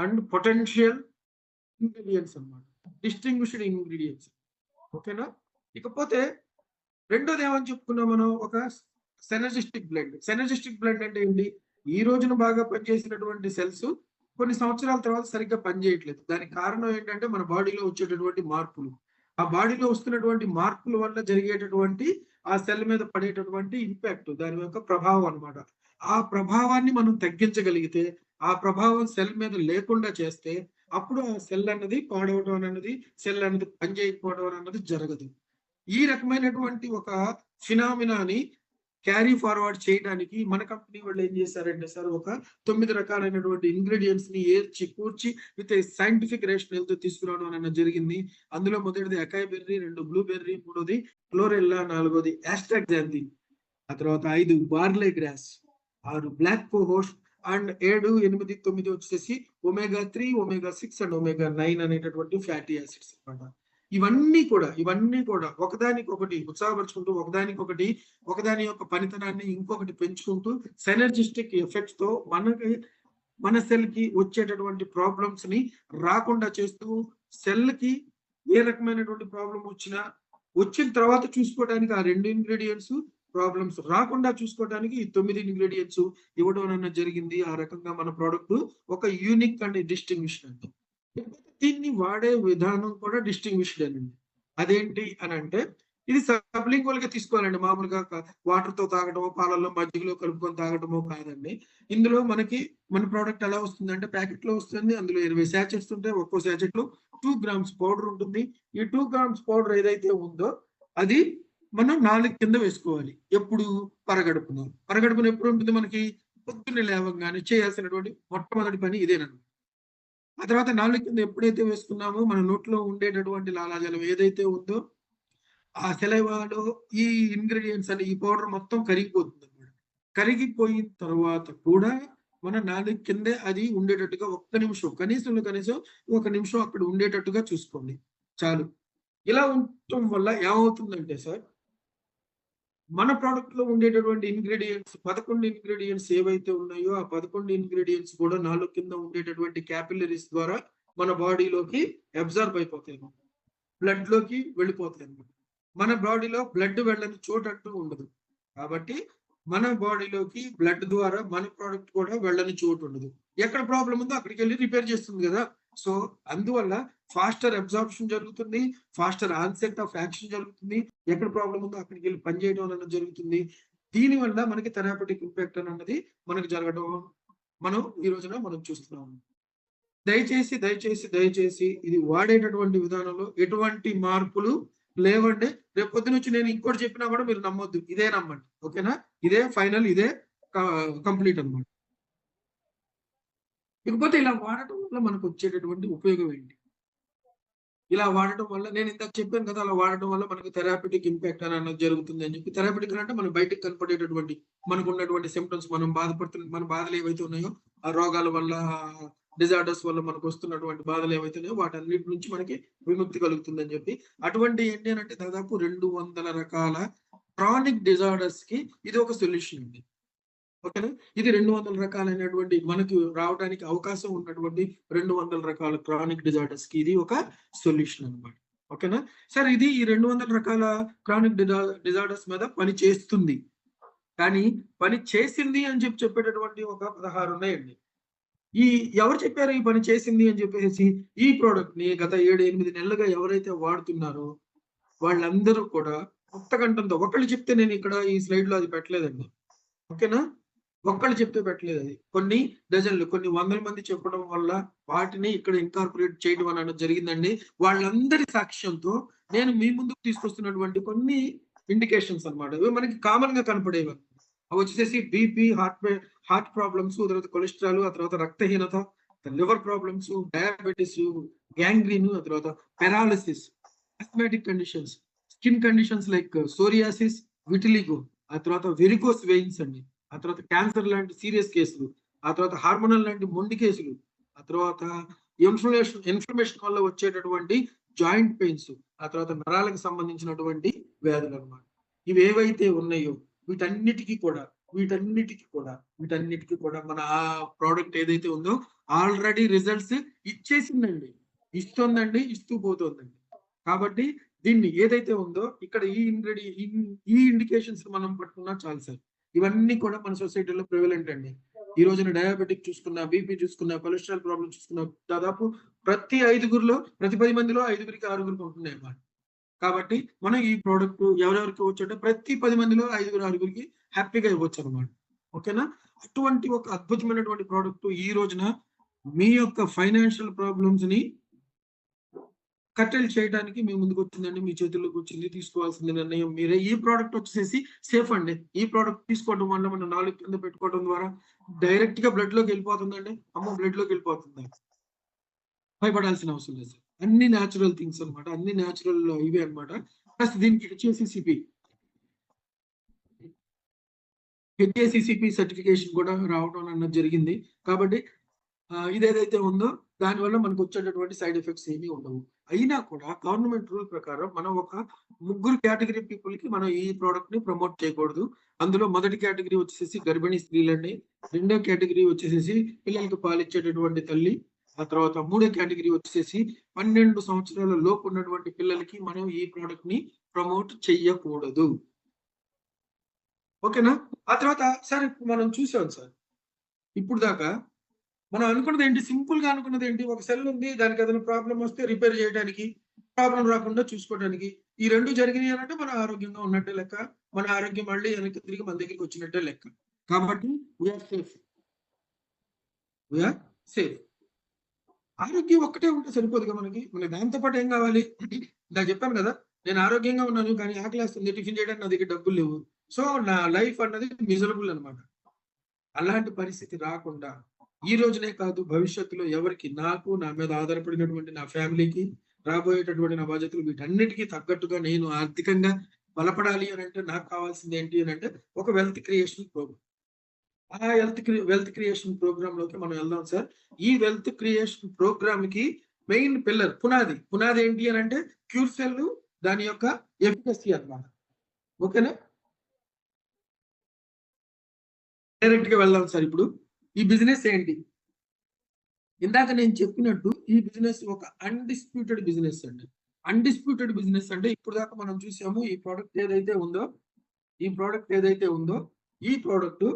అండ్ పొటెన్షియల్ ఇంగ్రీడియంట్స్ అన్నమాట, డిస్టింగ్విష్డ్ ఇంగ్రీడియంట్స్. ఓకేనా? ఇకపోతే రెండోది ఏమని చెప్పుకున్నాం మనం, ఒక సెనర్జిస్టిక్ బ్లెండ్. సెనర్జిస్టిక్ బ్లెండ్ అంటే ఏంటి? ఈ రోజున బాగా పనిచేసినటువంటి సెల్స్ కొన్ని సంవత్సరాల తర్వాత సరిగ్గా పనిచేయట్లేదు. దానికి కారణం ఏంటంటే మన బాడీలో వచ్చేటటువంటి మార్పులు. ఆ బాడీలో వస్తున్నటువంటి మార్పుల వల్ల జరిగేటటువంటి ఆ సెల్ మీద పడేటటువంటి ఇంపాక్ట్, దాని యొక్క ప్రభావం అన్నమాట. ఆ ప్రభావాన్ని మనం తగ్గించగలిగితే, ఆ ప్రభావం సెల్ మీద లేకుండా చేస్తే అప్పుడు ఆ సెల్ అన్నది పాడవడం అన్నది, సెల్ అన్నది పనిచేయకపోవడం అన్నది జరగదు. ఈ రకమైనటువంటి ఒక ఫినామినాని క్యారీ ఫార్వర్డ్ చేయడానికి మన కంపెనీ వాళ్ళు ఏం చేశారంటే సార్, ఒక 9 రకాలైనటువంటి ఇంగ్రీడియంట్స్ ని ఏర్చి కూర్చి విత్ సైంటిఫిక్ రేషనల్ తో తీసుకురావడం అనేది జరిగింది. అందులో మొదటిది అకాయ్ బెర్రీ, 2 బ్లూబెర్రీ, 3ది క్లోరెల్లా, 4ది ఆస్ట్రాక్జాంథిన్, ఆ తర్వాత 5 బార్లే గ్రాస్, 6 బ్లాక్ కోహోస్ అండ్ 7, 8, 9 వచ్చేసి omega-3, omega-6 అండ్ omega-9 అనేటటువంటి ఫ్యాటీ యాసిడ్స్ అన్నమాట. ఇవన్నీ కూడా ఒకదానికొకటి ఉత్సాహపరుచుకుంటూ, ఒకదాని యొక్క పనితనాన్ని ఇంకొకటి పెంచుకుంటూ సెనర్జిస్టిక్ ఎఫెక్ట్స్ తో మన సెల్ కి వచ్చేటటువంటి ప్రాబ్లమ్స్ ని రాకుండా చేస్తూ, సెల్ కి ఏ రకమైనటువంటి ప్రాబ్లం వచ్చిన తర్వాత చూసుకోవడానికి ఆ 2 ఇంగ్రీడియంట్స్, ప్రాబ్లమ్స్ రాకుండా చూసుకోవడానికి ఈ 9 ఇంగ్రీడియంట్స్ ఇవ్వడం అన్నది జరిగింది. ఆ రకంగా మన ప్రోడక్ట్ ఒక యూనిక్ అండ్ డిస్టింగ్విష్డ్ అండి. దీన్ని వాడే విధానం కూడా డిస్టింగ్విష్డ్ అండి. అదేంటి అని అంటే, ఇది సబ్లింగ్వల్ గా తీసుకోవాలండి. మామూలుగా వాటర్ తో తాగడమో, పాలల్లో మజ్జిగలో కలుపుకొని తాగడమో కాదండి. ఇందులో మన ప్రోడక్ట్ ఎలా వస్తుందంటే, ప్యాకెట్ లో వస్తుంది. అందులో 20 శాచెట్స్ ఉంటాయి. ఒక్కో శాచెట్ లో 2 grams పౌడర్ ఉంటుంది. ఈ 2 grams పౌడర్ ఏదైతే ఉందో అది మనం 4 కింద వేసుకోవాలి. ఎప్పుడు? పరగడుపున ఎప్పుడు ఉంటుంది మనకి? పొద్దున్నే లేవగానే చేయాల్సినటువంటి మొట్టమొదటి పని ఇదేనండి. ఆ తర్వాత 4 కింద ఎప్పుడైతే వేసుకున్నామో మన నోట్లో ఉండేటటువంటి లాలాజలం ఏదైతే ఉందో ఆ సెలైవాలో ఈ ఇంగ్రీడియంట్స్ అని, ఈ పౌడర్ మొత్తం కరిగిపోతుంది అన్నమాట. కరిగిపోయిన తర్వాత కూడా మన 4 కిందే అది ఉండేటట్టుగా ఒక్క నిమిషం, కనీసం 1 నిమిషం అక్కడ ఉండేటట్టుగా చూసుకోండి చాలు. ఇలా ఉండటం వల్ల ఏమవుతుందంటే సార్, మన ప్రోడక్ట్ లో ఉండేటటువంటి ఇంగ్రీడియంట్స్ 11 ఇంగ్రీడియంట్స్ ఏవైతే ఉన్నాయో ఆ 11 ఇంగ్రీడియంట్స్ కూడా 4 కింద ఉండేటటువంటి క్యాపిలరీస్ ద్వారా మన బాడీలోకి అబ్జర్వ్ అయిపోతాయి, బ్లడ్ లోకి వెళ్ళిపోతాయి అన్నమాట. మన బాడీలో బ్లడ్ వెళ్ళని చోటు అంటూ ఉండదు. కాబట్టి మన బాడీలోకి బ్లడ్ ద్వారా మన ప్రోడక్ట్ కూడా వెళ్ళని చోటు ఉండదు. ఎక్కడ ప్రాబ్లం ఉందో అక్కడికి వెళ్ళి రిపేర్ చేస్తుంది కదా. సో అందువల్ల ఫాస్టర్ అబ్జార్ప్షన్ జరుగుతుంది, ఫాస్టర్ ఆన్సెట్ ఆఫ్ యాక్షన్ జరుగుతుంది. ఎక్కడ ప్రాబ్లం ఉందో అక్కడికి వెళ్ళి పనిచేయడం అనేది జరుగుతుంది. దీనివల్ల మనకి థెరపటిక్ ఇంపాక్ట్ అన్నది మనకి జరగడం మనం ఈ రోజున మనం చూస్తున్నాము. దయచేసి ఇది వాడేటటువంటి విధానంలో ఎటువంటి మార్పులు లేవండి. రేపు పొద్దున వచ్చి నేను ఇంకోటి చెప్పినా కూడా మీరు నమ్మొద్దు, ఇదే నమ్మండి. ఓకేనా? ఇదే ఫైనల్, ఇదే కంప్లీట్ అన్నమాట. ఇకపోతే ఇలా వాడటం వల్ల మనకు వచ్చేటటువంటి ఉపయోగం ఏంటి? ఇలా వాడటం వల్ల నేను ఇందాక చెప్పాను కదా, అలా వాడటం వల్ల మనకు థెరపటిక్ ఇంపాక్ట్ అన్నది జరుగుతుంది అని చెప్పి. థెరపటిక్ అంటే మనం బయటకు కనపడేటటువంటి మనకు ఉన్నటువంటి సిమ్టమ్స్, మన బాధలు ఏవైతే ఉన్నాయో, ఆ రోగాల వల్ల, డిజార్డర్స్ వల్ల మనకు వస్తున్నటువంటి బాధలు ఏవైతే ఉన్నాయో వాటన్నిటి నుంచి మనకి విముక్తి కలుగుతుంది అని చెప్పి. అటువంటి ఏంటి అని అంటే దాదాపు 200 రకాల క్రానిక్ డిజార్డర్స్ కి ఇది ఒక సొల్యూషన్ ఉంది. ఓకేనా? ఇది 200 రకాలైనటువంటి మనకు రావడానికి అవకాశం ఉన్నటువంటి 200 రకాల క్రానిక్ డిజార్డర్స్ కి ఇది ఒక సొల్యూషన్ అన్నమాట. ఓకేనా సార్? ఇది ఈ 200 రకాల క్రానిక్ డిజార్డర్స్ మీద పని చేస్తుంది. కానీ పని చేసింది అని చెప్పేటటువంటి ఒక 16 ఉన్నాయండి. ఎవరు చెప్పారు ఈ పని చేసింది అని చెప్పేసి? ఈ ప్రోడక్ట్ ని గత 7-8 నెలలుగా ఎవరైతే వాడుతున్నారో వాళ్ళందరూ కూడా ముక్తకంఠంతో, ఒకళ్ళు చెప్తే నేను ఇక్కడ ఈ స్లైడ్ లో అది పెట్టలేదండి. ఓకేనా? ఒక్కళ్ళు చెప్తే పెట్టలేదు, అది కొన్ని డజన్లు, కొన్ని వందల మంది చెప్పడం వల్ల వాటిని ఇక్కడ ఇన్కార్పొరేట్ చేయడం అనేది జరిగిందండి. వాళ్ళందరి సాక్ష్యంతో నేను మీ ముందుకు తీసుకొస్తున్నటువంటి కొన్ని ఇండికేషన్స్ అన్నమాట. ఇవి మనకి కామన్ గా కనపడేవి. అవి వచ్చేసి బీపీ, హార్ట్ ప్రాబ్లమ్స్, తర్వాత కొలెస్ట్రాల్, ఆ తర్వాత రక్తహీనత, లివర్ ప్రాబ్లమ్స్, డయాబెటీస్, గ్యాంగ్రీన్, ఆ తర్వాత paralysis, asthmatic conditions, skin conditions like psoriasis, vitiligo, ఆ తర్వాత వెరికోస్ వెయిన్స్ అండి, ఆ తర్వాత క్యాన్సర్ లాంటి సీరియస్ కేసులు, ఆ తర్వాత హార్మోనల్ లాంటి మొండి కేసులు, ఆ తర్వాత ఇన్ఫ్లమేషన్ వల్ల వచ్చేటటువంటి జాయింట్ పెయిన్స్, ఆ తర్వాత నరాలకు సంబంధించినటువంటి వ్యాధులు అన్నమాట. ఇవి ఏవైతే ఉన్నాయో వీటన్నిటికీ కూడా మన ఆ ప్రోడక్ట్ ఏదైతే ఉందో ఆల్రెడీ రిజల్ట్స్ ఇచ్చేసిందండి, ఇస్తూ పోతుందండి. కాబట్టి దీన్ని ఏదైతే ఉందో ఇక్కడ ఈ ఇండికేషన్స్ మనం పట్టుకున్నా చాలు సార్. ఇవన్నీ కూడా మన సొసైటీలో ప్రివలెంట్ అండి. ఈ రోజున డయాబెటిక్ చూసుకున్నా, బీపీ చూసుకున్నా, కొలెస్ట్రాల్ ప్రాబ్లమ్ చూసుకున్నా, దాదాపు ప్రతి 10 మందిలో 5గురికి 6గురికి ఉంటున్నాయి అన్నమాట. కాబట్టి మనం ఈ ప్రోడక్ట్ ఎవరెవరికి ఇవ్వచ్చు అంటే ప్రతి 10 మందిలో 5-6గురికి హ్యాపీగా ఇవ్వచ్చు అనమాట. ఓకేనా? అటువంటి ఒక అద్భుతమైనటువంటి ప్రోడక్ట్ ఈ రోజున మీ యొక్క ఫైనాన్షియల్ ప్రాబ్లమ్స్ ని కట్టెలు చేయడానికి మీ ముందుకు వచ్చిందండి, మీ చేతుల్లోకి వచ్చింది. తీసుకోవాల్సిన నిర్ణయం మీరే. ఈ ప్రోడక్ట్ వచ్చేసి సేఫ్ అండి. ఈ ప్రోడక్ట్ తీసుకోవడం వల్ల మనం 4 కింద పెట్టుకోవడం ద్వారా డైరెక్ట్ గా బ్లడ్ లోకి వెళ్ళిపోతుందండి. బ్లడ్ లోకి వెళ్ళిపోతుంది, భయపడాల్సిన అవసరం లేదు. అన్ని న్యాచురల్ థింగ్స్ అనమాట, అన్ని న్యాచురల్ ఇవే అనమాట. ప్లస్ దీనికి హెచ్ఏసిసిపి సర్టిఫికేషన్ కూడా రావడం అన్నది జరిగింది. కాబట్టి ఇదేదైతే ఉందో దానివల్ల మనకు వచ్చేటటువంటి సైడ్ ఎఫెక్ట్స్ ఏమీ ఉండవు. అయినా కూడా గవర్నమెంట్ రూల్ ప్రకారం మనం ఒక 3 కేటగిరీ పీపుల్ కి మనం ఈ ప్రోడక్ట్ ని ప్రమోట్ చేయకూడదు. అందులో మొదటి కేటగిరీ వచ్చేసి గర్భిణీ స్త్రీలండి, రెండో కేటగిరీ వచ్చేసి పిల్లలకి పాలిచ్చేటటువంటి తల్లి, ఆ తర్వాత మూడో కేటగిరీ వచ్చేసి 12 సంవత్సరాల లోపు ఉన్నటువంటి పిల్లలకి మనం ఈ ప్రోడక్ట్ ని ప్రమోట్ చెయ్యకూడదు. ఓకేనా? ఆ తర్వాత సార్ మనం చూసాం సార్, ఇప్పుడు దాకా మనం అనుకున్నది ఏంటి, సింపుల్ గా అనుకున్నది ఏంటి, ఒక సెల్ ఉంది, దానికి ఏదైనా ప్రాబ్లం వస్తే రిపేర్ చేయడానికి, ప్రాబ్లం రాకుండా చూసుకోవడానికి. ఈ 2 జరిగినాయి అంటే మనం ఆరోగ్యంగా ఉన్నట్టే లెక్క, మన ఆరోగ్యం మళ్ళీ వెనక్కి తిరిగి మన దగ్గరికి వచ్చినట్టే లెక్క. కాబట్టి వీఆర్ సేఫ్. ఆరోగ్యం ఒక్కటే ఉంటే సరిపోదుగా మనకి దాంతో పాటు ఏం కావాలి? నాకు చెప్పాను కదా, నేను ఆరోగ్యంగా ఉన్నాను కానీ ఆకలేస్తుంది, టిఫిన్ చేయడానికి నా దగ్గర డబ్బులు లేవు. సో నా లైఫ్ అన్నది మిజరబుల్ అనమాట. అలాంటి పరిస్థితి రాకుండా ఈ రోజునే కాదు, భవిష్యత్తులో ఎవరికి, నాకు, నా మీద ఆధారపడినటువంటి నా ఫ్యామిలీకి, రాబోయేటటువంటి నా బాధ్యతలు, వీటన్నిటికీ తగ్గట్టుగా నేను ఆర్థికంగా బలపడాలి అని అంటే నాకు కావాల్సింది ఏంటి అని అంటే ఒక వెల్త్ క్రియేషన్ ప్రోగ్రామ్. ఆ వెల్త్ క్రియేషన్ ప్రోగ్రామ్ లోకి మనం వెళ్దాం సార్. ఈ వెల్త్ క్రియేషన్ ప్రోగ్రామ్ కి మెయిన్ పిల్లర్, పునాది ఏంటి అని అంటే క్యూర్సెల్, దాని యొక్క ఎఫికసీ అన్నమాట. ఓకేనా? డైరెక్ట్ గా వెళ్దాం సార్. ఇప్పుడు ఈ బిజినెస్ ఏంటి? ఇందాక నేను చెప్పినట్టు ఈ బిజినెస్ ఒక అన్డిస్ప్యూటెడ్ బిజినెస్ అండి. అన్డిస్ప్యూటెడ్ బిజినెస్ అంటే ఇప్పుడు దాకా మనం చూసాము, ఈ ప్రోడక్ట్ ఏదైతే ఉందో ఈ ప్రోడక్ట్ ఏదైతే ఉందో ఈ ప్రోడక్ట్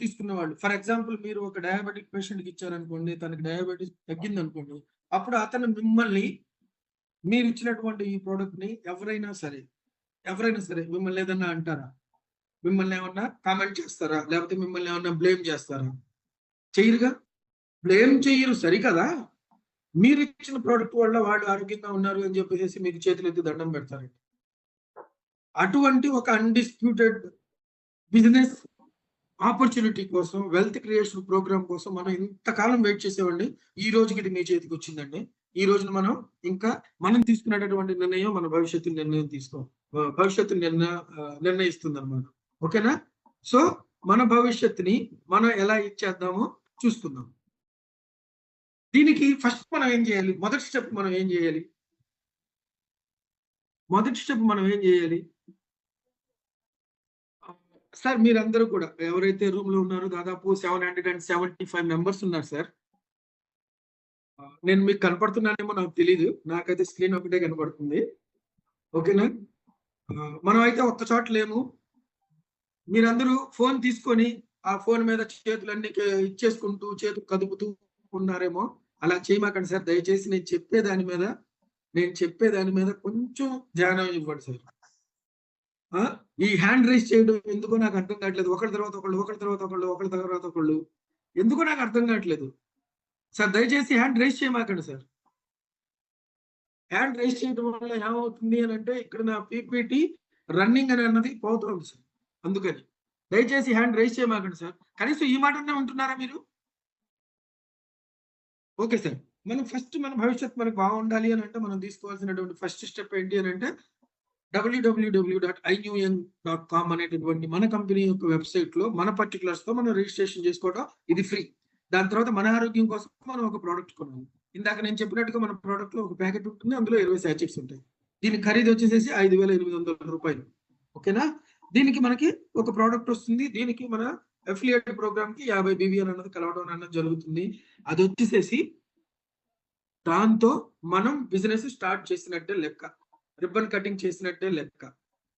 తీసుకున్న వాళ్ళు, ఫర్ ఎగ్జాంపుల్ మీరు ఒక డయాబెటిక్ పేషెంట్ కి ఇచ్చారనుకోండి, తనకి డయాబెటీస్ తగ్గింది అనుకోండి, అప్పుడు అతను మిమ్మల్ని, మీరు ఇచ్చినటువంటి ఈ ప్రోడక్ట్ ని ఎవరైనా సరే మిమ్మల్ని ఏదన్నా అంటారా? మిమ్మల్ని ఏమన్నా కామెంట్ చేస్తారా? లేకపోతే మిమ్మల్ని ఏమన్నా బ్లేమ్ చేస్తారా? చెయ్యరుగా, బ్లేమ్ చెయ్యరు. సరికదా? మీరు ఇచ్చిన ప్రోడక్ట్ వల్ల వాళ్ళు ఆరోగ్యంగా ఉన్నారు అని చెప్పేసి మీకు చేతులు ఎత్తి దండం పెడతారండి. అటువంటి ఒక అన్డిస్ప్యూటెడ్ బిజినెస్ ఆపర్చునిటీ కోసం, వెల్త్ క్రియేషన్ ప్రోగ్రామ్ కోసం మనం ఇంతకాలం వెయిట్ చేసేవండి. ఈ రోజుకి ఇది మీ చేతికి వచ్చిందండి. ఈ రోజున మనం తీసుకునేటటువంటి నిర్ణయం మన భవిష్యత్తు నిర్ణయిస్తుంది అన్నమాట. ఓకేనా? సో మన భవిష్యత్తుని మనం ఎలా ఇచ్చేద్దామో చూసుకుందాం. దీనికి ఫస్ట్ మనం ఏం చేయాలి? మొదటి స్టెప్ మనం ఏం చేయాలి? సార్ మీరందరూ కూడా ఎవరైతే రూమ్ లో ఉన్నారో దాదాపు 775 మెంబర్స్ ఉన్నారు సార్. నేను మీకు కనపడుతున్నానేమో నాకు తెలీదు, నాకైతే స్క్రీన్ ఒకటే కనపడుతుంది. ఓకేనా? మనం అయితే ఒక్క చోట లేము. మీరందరూ ఫోన్ తీసుకొని ఆ ఫోన్ మీద చేతులన్నీ ఇచ్చేసుకుంటూ చేతులు కదుపుతూ ఉన్నారేమో. అలా చేయమాకండి సార్, దయచేసి నేను చెప్పే దాని మీద కొంచెం ధ్యానం ఇవ్వండి సార్. ఈ హ్యాండ్ రైజ్ చేయడం ఎందుకో నాకు అర్థం కావట్లేదు. ఒకళ్ళ తర్వాత ఒకళ్ళు ఎందుకో నాకు అర్థం కావట్లేదు సార్. దయచేసి హ్యాండ్ రైజ్ చేయమాకండి సార్. హ్యాండ్ రైజ్ చేయడం వల్ల ఏమవుతుంది అని అంటే ఇక్కడ నా పీపీటీ రన్నింగ్ అని అన్నది పోతుంది సార్. అందుకని దయచేసి హ్యాండ్ రైజ్ చేయమాకండి సార్. కనీసం ఈ మాటనే ఉంటున్నారా మీరు? Okay sir. మన భవిష్యత్తు మనకు బాగుండాలి అని అంటే మనం తీసుకోవాల్సినటువంటి ఫస్ట్ స్టెప్ ఏంటి అని అంటే www.inewyang.com అనేటటువంటి మన కంపెనీ యొక్క వెబ్సైట్ లో మన పర్టికులర్స్ తో మనం రిజిస్ట్రేషన్ చేసుకోవడం, ఇది ఫ్రీ. దాని తర్వాత మన ఆరోగ్యం కోసం మనం ఒక ప్రోడక్ట్ కొనాలి. ఇందాక నేను చెప్పినట్టుగా మన ప్రోడక్ట్ లో ఒక ప్యాకెట్ ఉంటుంది, అందులో 20 శాచెట్స్ ఉంటాయి. దీని ఖరీదు వచ్చేసి 5,800 రూపాయలు. ఓకేనా? దీనికి మనకి ఒక ప్రోడక్ట్ వస్తుంది. దీనికి మన అఫిలియేట్ ప్రోగ్రామ్ కి 50 BVN అన్నది కలవడం అన్నది జరుగుతుంది. అది వచ్చేసేసి దాంతో మనం బిజినెస్ స్టార్ట్ చేసినట్టే లెక్క, రిబ్బన్ కటింగ్ చేసినట్టే లెక్క.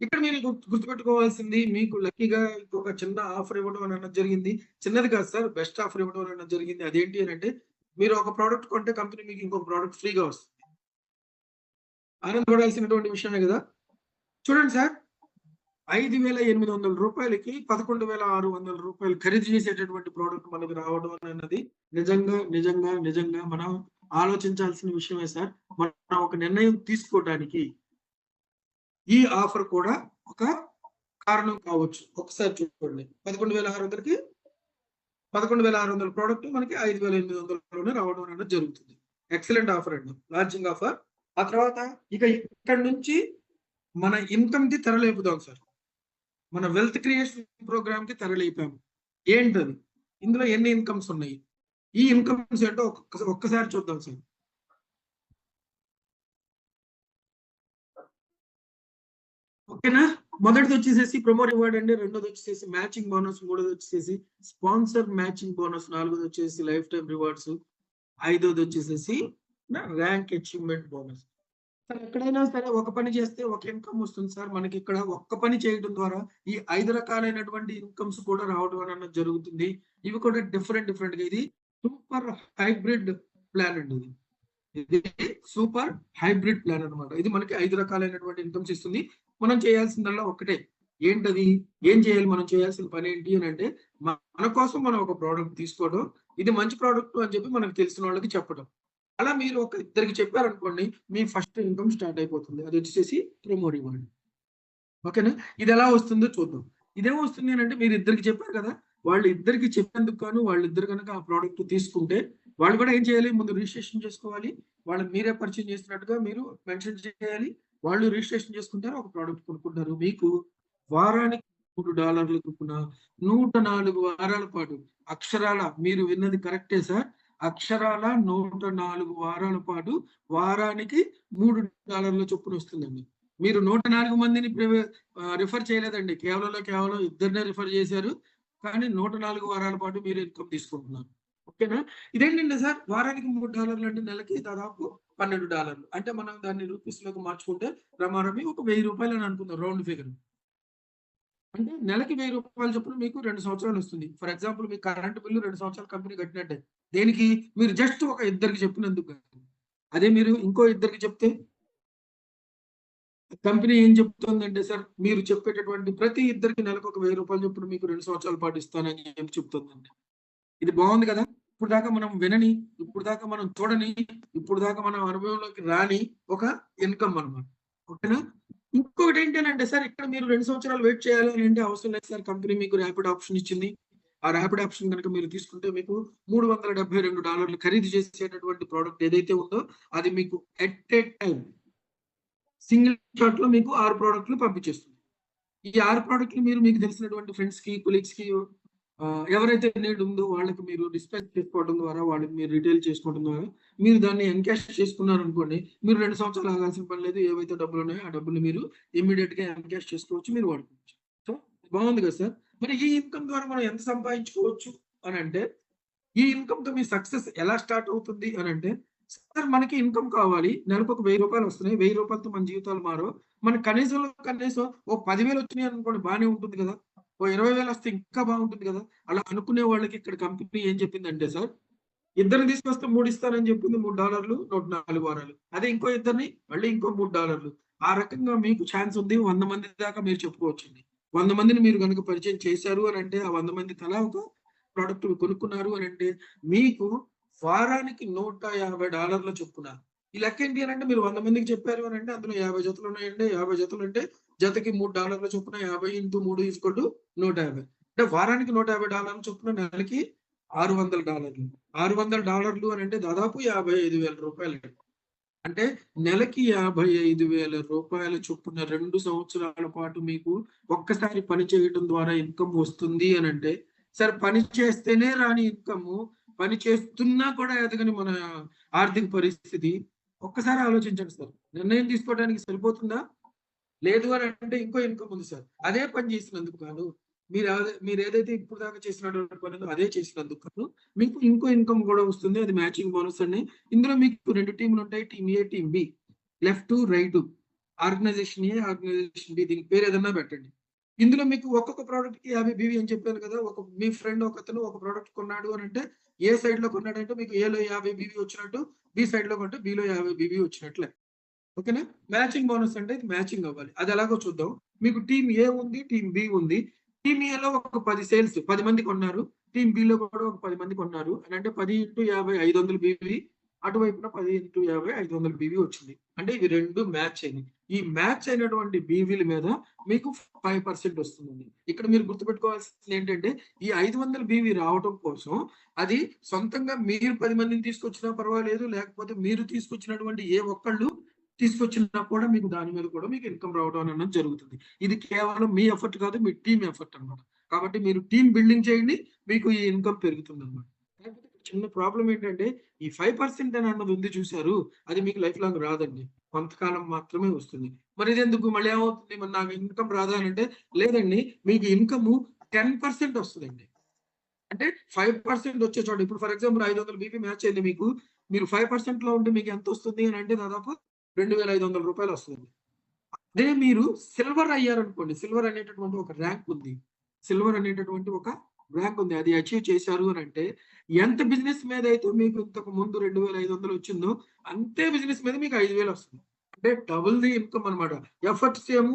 ఇక్కడ మీరు గుర్తుపెట్టుకోవాల్సింది, మీకు లక్కీగా ఇంకొక చిన్న ఆఫర్ ఇవ్వడం అన్నది జరిగింది. చిన్నది కాదు సార్, బెస్ట్ ఆఫర్ ఇవ్వడం అన్నది జరిగింది. అదేంటి అని అంటే మీరు ఒక ప్రోడక్ట్ కొంటే కంపెనీ మీకు ఇంకొక ప్రోడక్ట్ ఫ్రీగా వస్తుంది. ఆనందపడాల్సినటువంటి విషయమే కదా. చూడండి సార్, 5,800 రూపాయలకి 11,600 రూపాయలు ఖరీదు చేసేటటువంటి ప్రోడక్ట్ మనకు రావడం అన్నది నిజంగా నిజంగా నిజంగా మనం ఆలోచించాల్సిన విషయమే సార్. మనం ఒక నిర్ణయం తీసుకోవడానికి ఈ ఆఫర్ కూడా ఒక కారణం కావచ్చు. ఒకసారి చూడండి, 11,600కి 11,600 ప్రోడక్ట్ మనకి 5,800లోనే రావడం అనేది జరుగుతుంది. ఎక్సలెంట్ ఆఫర్ అండి, లాంచింగ్ ఆఫర్. ఆ తర్వాత ఇక ఇక్కడ నుంచి మన ఇన్కమ్ కి తెరలేపుదాం సార్. మన వెల్త్ క్రియేషన్ ప్రోగ్రామ్ కి తెరలేపాము. ఏంటది, ఇందులో ఎన్ని ఇన్కమ్స్ ఉన్నాయి, ఈ ఇన్కమ్స్ ఏంటో ఒక్కసారి చూద్దాం సార్. ఓకేనా. మొదటిది వచ్చేసేసి ప్రొమో రివార్డ్ అండి, రెండోది వచ్చేసి మ్యాచింగ్ బోనస్, మూడోది వచ్చేసి స్పాన్సర్ మ్యాచింగ్ బోనస్, నాలుగోది వచ్చేసి లైఫ్ టైం రివార్డ్స్, ఐదోది వచ్చేసేసి ర్యాంక్ అచీవ్మెంట్ బోనస్. సార్ ఎక్కడైనా సరే ఒక పని చేస్తే ఒక ఇన్కమ్ వస్తుంది సార్. మనకి ఇక్కడ ఒక్క పని చేయడం ద్వారా ఈ 5 రకాలైనటువంటి ఇన్కమ్స్ కూడా రావడం అన్నది జరుగుతుంది. ఇవి కూడా డిఫరెంట్ గా. ఇది సూపర్ హైబ్రిడ్ ప్లాన్ అండి. ఇది సూపర్ హైబ్రిడ్ ప్లాన్ అనమాట. ఇది మనకి 5 రకాలైనటువంటి ఇన్కమ్స్ ఇస్తుంది. మనం చేయాల్సిందల్లా ఒక్కటే, ఏంటది, ఏం చేయాలి, మనం చేయాల్సిన పని ఏంటి అని అంటే మన కోసం మనం ఒక ప్రోడక్ట్ తీసుకోవడం, ఇది మంచి ప్రోడక్ట్ అని చెప్పి మనకు తెలిసిన వాళ్ళకి చెప్పడం. అలా మీరు ఒక ఇద్దరికి చెప్పారనుకోండి, మీ ఫస్ట్ ఇన్కమ్ స్టార్ట్ అయిపోతుంది. అది వచ్చేసి ప్రొమో రివార్డ్. ఓకేనా. ఇది ఎలా వస్తుందో చూద్దాం. ఇదేమో వస్తుంది అని అంటే మీరు ఇద్దరికి చెప్పారు కదా, వాళ్ళు ఇద్దరికి చెప్పేందుకు గాను వాళ్ళిద్దరు కనుక ఆ ప్రోడక్ట్ తీసుకుంటే వాళ్ళు కూడా ఏం చేయాలి, ముందు రిజిస్ట్రేషన్ చేసుకోవాలి. వాళ్ళని మీరే పరిచయం చేస్తున్నట్టుగా మీరు మెన్షన్ చేయాలి. వాళ్ళు రిజిస్ట్రేషన్ చేసుకుంటారు, ఒక ప్రోడక్ట్ కొనుక్కుంటారు. మీకు వారానికి $3 చొప్పున 104 వారాల పాటు, అక్షరాల మీరు విన్నది కరెక్టే సార్, అక్షరాల 104 వారాల పాటు వారానికి $3 చొప్పున వస్తుందండి. మీరు 104 మందిని రిఫర్ చేయలేదండి, కేవలం ఇద్దరినే రిఫర్ చేశారు, కానీ 104 వారాల పాటు మీరు ఇన్కమ్ తీసుకుంటున్నారు. ఓకేనా. ఇదేంటంటే సార్, వారానికి $3 అంటే నెలకి దాదాపు $12. అంటే మనం దాన్ని రూపీస్ లోకి మార్చుకుంటే రమారమి ఒక ₹1000 అని అనుకుందాం, రౌండ్ ఫిగర్. అంటే నెలకి ₹1000 చొప్పున మీకు 2 సంవత్సరాలు వస్తుంది. For example me current bill 2 సంవత్సరాల కంపెనీ కట్టినట్టే. దేనికి, మీరు జస్ట్ ఒక ఇద్దరికి చెప్పినందుకు. అదే మీరు ఇంకో ఇద్దరికి చెప్తే కంపెనీ ఏం చెప్తుందంటే సార్, మీరు చెప్పేటటువంటి ప్రతి ఇద్దరికి నెలకు ఒక ₹1000 చొప్పున మీకు 2 సంవత్సరాల పాటు ఇస్తానని ఏం చెప్తుందండి. ఇది బాగుంది కదా. ఇప్పుడు దాకా మనం వినని, ఇప్పుడు దాకా మనం చూడని, ఇప్పుడు దాకా మనం అనుభవంలోకి రాని ఒక ఇన్కమ్ అన్నమాట. ఓకేనా. ఇంకొకటి ఏంటంటే సార్, ఇక్కడ మీరు 2 సంవత్సరాలు వెయిట్ చేయాలి అని అంటే అవసరం లేదు సార్. కంపెనీ మీకు ర్యాపిడ్ ఆప్షన్ ఇచ్చింది. ఆ ర్యాపిడ్ ఆప్షన్ కనుక మీరు తీసుకుంటే మీకు $372 ఖరీదు చేసేటటువంటి ప్రోడక్ట్ ఏదైతే ఉందో అది మీకు at a time single shot లో మీకు 6 ప్రోడక్ట్లు పంపించేస్తుంది. ఈ 6 ప్రోడక్ట్లు మీరు మీకు తెలిసినటువంటి ఫ్రెండ్స్ కి, కొలీగ్స్ కి, ఎవరైతే నీడ్ ఉందో వాళ్ళకి మీరు డిస్పాచ్ చేసుకోవడం ద్వారా, వాళ్ళకి మీరు రిటైల్ చేసుకోవడం ద్వారా మీరు దాన్ని ఎన్కాష్ చేసుకున్నారు అనుకోండి, మీరు 2 సంవత్సరాలు ఆగాల్సిన పని లేదు. ఏవైతే డబ్బులు ఉన్నాయో ఆ డబ్బులు మీరు ఇమ్మీడియట్ గా ఎన్కాష్ చేసుకోవచ్చు, మీరు వాడుకోవచ్చు. సో బాగుంది కదా సార్. మరి ఈ ఇన్కమ్ ద్వారా మనం ఎంత సంపాదించుకోవచ్చు అని అంటే, ఈ ఇన్కమ్ తో మీ సక్సెస్ ఎలా స్టార్ట్ అవుతుంది అని అంటే, సార్ మనకి ఇన్కమ్ కావాలి, నెలకు ఒక ₹1000 వస్తున్నాయి, ₹1000తో మన జీవితాలు మారో, మనకు కనీసం ఓ 10,000 వచ్చినాయి అనుకోండి, బాగానే ఉంటుంది కదా. ఓ 20,000 వస్తే ఇంకా బాగుంటుంది కదా. అలా అనుకునే వాళ్ళకి ఇక్కడ కంపెనీ ఏం చెప్పిందంటే సార్, ఇద్దరిని తీసుకొస్తే 3 ఇస్తానని చెప్పింది. $3 104 వారాలు. అదే ఇంకో ఇద్దరిని మళ్ళీ ఇంకో $3. ఆ రకంగా మీకు ఛాన్స్ ఉంది. 100 మంది దాకా మీరు చెప్పుకోవచ్చండి. 100 మందిని మీరు కనుక పరిచయం చేశారు అని అంటే, ఆ 100 మంది తలా ఒక ప్రోడక్ట్ కొనుక్కున్నారు అని అంటే, మీకు వారానికి $150 చొప్పున. ఈ లెక్క ఏంటి అని అంటే, మీరు 100 మందికి చెప్పారు అని అంటే అందులో 50 జతలు ఉన్నాయండి. 50 జతలు అంటే జతకి $3 చొప్పున 50 × 3 = 150. అంటే వారానికి $150 చొప్పున నెలకి $600. $600 అని అంటే దాదాపు ₹55,000. అంటే నెలకి ₹55,000 చొప్పున 2 సంవత్సరాల పాటు మీకు ఒక్కసారి పని చేయడం ద్వారా ఇన్కమ్ వస్తుంది అని అంటే, సార్ పని చేస్తేనే రాని ఇన్కమ్, పని చేస్తున్నా కూడా ఎదగని మన ఆర్థిక పరిస్థితి ఒక్కసారి ఆలోచించండి సార్. నిర్ణయం తీసుకోవడానికి సరిపోతుందా? లేదు అని అంటే ఇంకో ఇన్కమ్ ఉంది సార్. అదే పని చేసినందుకు కాదు, మీరు ఏదైతే ఇప్పుడు దాకా చేసినటువంటి పని అదే చేసినందుకు కాదు, మీకు ఇంకో ఇన్కమ్ కూడా వస్తుంది. అది మ్యాచింగ్ బోనస్ అండి. ఇందులో మీకు 2 టీంలు ఉంటాయి, team A, team B, left right, organization A, organization B, దీనికి పేరు ఏదన్నా పెట్టండి. ఇందులో మీకు ఒక్కొక్క ప్రోడక్ట్ కి 50 BV అని చెప్పాను కదా. మీ ఫ్రెండ్ ఒకతను ఒక ప్రోడక్ట్ కొన్నాడు అని అంటే, ఏ సైడ్ లో కొన్నాడంటే మీకు ఏలో 50 BV వచ్చినట్టు, బి సైడ్ లో కొంటే బిలో 50 BV వచ్చినట్లే. ఓకేనా? మ్యాచింగ్ బోనస్ అంటే ఇది మ్యాచింగ్ అవ్వాలి. అది ఎలాగో చూద్దాం. మీకు టీమ్ ఏ ఉంది, టీమ్ బి ఉంది. టీమ్ ఏలో ఒక 10 సేల్స్ 10 మంది కొన్నారు. టీమ్ బిలో కూడా ఒక 10 మంది కొన్నారు. అని అంటే 10 × 50 500 బీవీ. అటువైపున 10 × 50 500 బీవీ వచ్చింది. అంటే ఇవి 2 మ్యాచ్ అయినాయి. ఈ మ్యాచ్ అయినటువంటి బీవీల మీద మీకు 5% వస్తుందండి. ఇక్కడ మీరు గుర్తుపెట్టుకోవాల్సింది ఏంటంటే ఈ 500 బీవీ రావటం కోసం అది సొంతంగా మీరు 10 మందిని తీసుకొచ్చినా పర్వాలేదు. లేకపోతే మీరు తీసుకొచ్చినటువంటి ఏ ఒక్కళ్ళు తీసుకొచ్చినా కూడా మీకు దాని మీద కూడా మీకు ఇన్కమ్ రావడం అన్నది జరుగుతుంది. ఇది కేవలం మీ ఎఫర్ట్ కాదు, మీ టీమ్ ఎఫర్ట్ అన్నమాట. కాబట్టి మీరు టీమ్ బిల్డింగ్ చేయండి, మీకు ఈ ఇన్కమ్ పెరుగుతుందన్నమాట. కాకపోతే చిన్న ప్రాబ్లం ఏంటంటే ఈ 5% అని అన్నది ఉంది చూసారు, అది మీకు లైఫ్ లాంగ్ రాదండి. కొంతకాలం మాత్రమే వస్తుంది. మరి ఇదెందుకు మళ్ళీ ఏమవుతుంది, మరి నాకు ఇన్కమ్ రాదా అని అంటే లేదండి, మీకు ఇన్కమ్ 10% వస్తుందండి. అంటే 5% వచ్చే చోట ఇప్పుడు ఫర్ ఎగ్జాంపుల్ 500 బీపీ మ్యాచ్ అయింది మీకు. మీరు 5% లో ఉంటే మీకు ఎంత వస్తుంది అని అంటే దాదాపు 2500 రూపాయలు వస్తుంది. అదే మీరు సిల్వర్ అయ్యారనుకోండి, సిల్వర్ అనేటటువంటి ఒక ర్యాంక్ ఉంది. సిల్వర్ అనేటటువంటి ఒక ర్యాంక్ ఉంది. అది అచీవ్ చేశారు అని అంటే ఎంత బిజినెస్ మీద అయితే మీకు ఇంతకు ముందు 2500 వచ్చిందో అంతే బిజినెస్ మీద మీకు 5000 వస్తుంది. అంటే డబుల్ ది ఇన్కమ్ అనమాట. Effort same,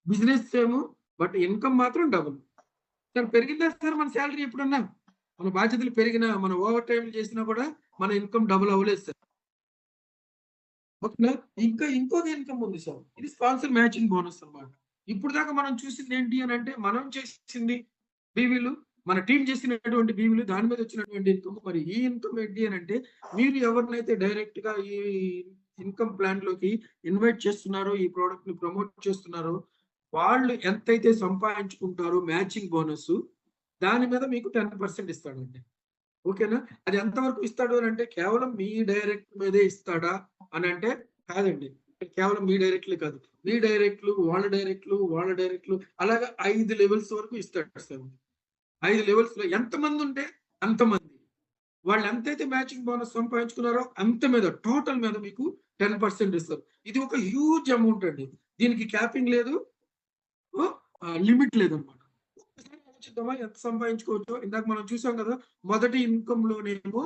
business same, but income మాత్రం డబుల్. సార్ పెరిగిందా సార్ మన శాలరీ ఎప్పుడన్నా? మన బాధ్యతలు పెరిగినా, మన ఓవర్ టైం చేసినా కూడా మన ఇన్కమ్ డబుల్ అవ్వలేదు సార్. ఓకేనా? ఇంకొక ఇన్కమ్ ఉంది సార్. ఇది స్పాన్సర్ మ్యాచింగ్ బోనస్ అన్నమాట. ఇప్పుడు దాకా మనం చూసింది ఏంటి అని అంటే మనం చేసింది బీవీలు, మన టీం చేసినటువంటి బీవీలు, దాని మీద వచ్చినటువంటి ఇన్కమ్. మరి ఈ ఇన్కమ్ ఏంటి అని అంటే మీరు ఎవరినైతే డైరెక్ట్ గా ఈ ఇన్కమ్ ప్లాన్ లోకి ఇన్వైట్ చేస్తున్నారో, ఈ ప్రోడక్ట్ ని ప్రమోట్ చేస్తున్నారో, వాళ్ళు ఎంతైతే సంపాదించుకుంటారో మ్యాచింగ్ బోనస్, దాని మీద మీకు 10% ఇస్తాడండి. ఓకేనా? అది ఎంతవరకు ఇస్తాడు అని అంటే కేవలం మీ డైరెక్ట్ మీదే ఇస్తాడా అని అంటే కాదండి. కేవలం మీ డైరెక్ట్లే కాదు, మీ డైరెక్ట్లు, వాళ్ళ డైరెక్ట్లు అలాగా 5 లెవెల్స్ వరకు ఇస్తాడు సార్. 5 లెవెల్స్ లో ఎంతమంది ఉంటే అంతమంది, వాళ్ళు ఎంతైతే మ్యాచింగ్ బోనస్ సంపాదించుకున్నారో అంత మీద టోటల్ మీద మీకు 10% ఇస్తారు. ఇది ఒక హ్యూజ్ అమౌంట్ అండి. దీనికి క్యాపింగ్ లేదు, లిమిట్ లేదన్నమాట. ఆలోచిద్దామా ఎంత సంపాదించుకోవచ్చు? ఇందాక మనం చూసాం కదా, మొదటి ఇన్కమ్ లోనేమో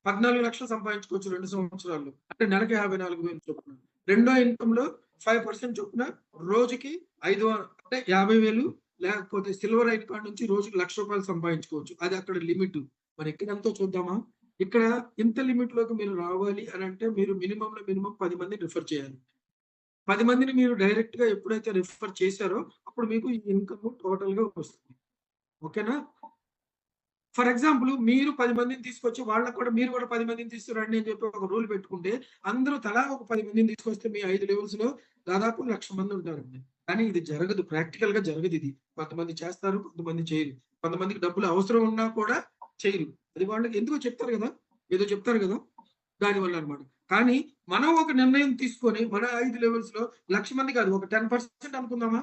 14 లక్షలు సంపాదించుకోవచ్చు 2 సంవత్సరాల్లో, అంటే నెలకి 54,000 చొప్పున. రెండో ఇన్కమ్ లో 5% చొప్పున రోజుకి 5 అంటే 50,000, లేకపోతే సిల్వర్ అయిన కాడ నుంచి రోజుకి 1,00,000 రూపాయలు సంపాదించుకోవచ్చు. అది అక్కడ లిమిట్. మరి ఇక్కడ ఎంతో చూద్దామా? ఇక్కడ ఇంత లిమిట్ లోకి మీరు రావాలి అని అంటే మీరు మినిమం 10 మందిని రిఫర్ చేయాలి. 10 మందిని మీరు డైరెక్ట్ గా ఎప్పుడైతే రిఫర్ చేశారో అప్పుడు మీకు ఈ ఇన్కమ్ టోటల్ గా వస్తుంది. ఓకేనా? ఫర్ ఎగ్జాంపుల్ మీరు 10 మందిని తీసుకొచ్చి వాళ్ళకు కూడా మీరు కూడా 10 మందిని తీసుకురండి అని చెప్పి ఒక రూల్ పెట్టుకుంటే అందరూ తలా ఒక 10 మందిని తీసుకొస్తే మీ 5 లెవెల్స్ లో దాదాపు 1,00,000 మంది ఉంటారండి. కానీ ఇది జరగదు, ప్రాక్టికల్ గా జరగదు. ఇది కొంతమంది చేస్తారు, కొంతమంది చేయరు. కొంతమందికి డబ్బులు అవసరం ఉన్నా కూడా చేయరు. అది వాళ్ళకి ఎందుకో చెప్తారు కదా, ఏదో చెప్తారు కదా, దానివల్ల అనమాట. కానీ మనం ఒక నిర్ణయం తీసుకొని మన 5 లెవెల్స్ లో 1,00,000 మంది కాదు, ఒక 10% అనుకుందామా?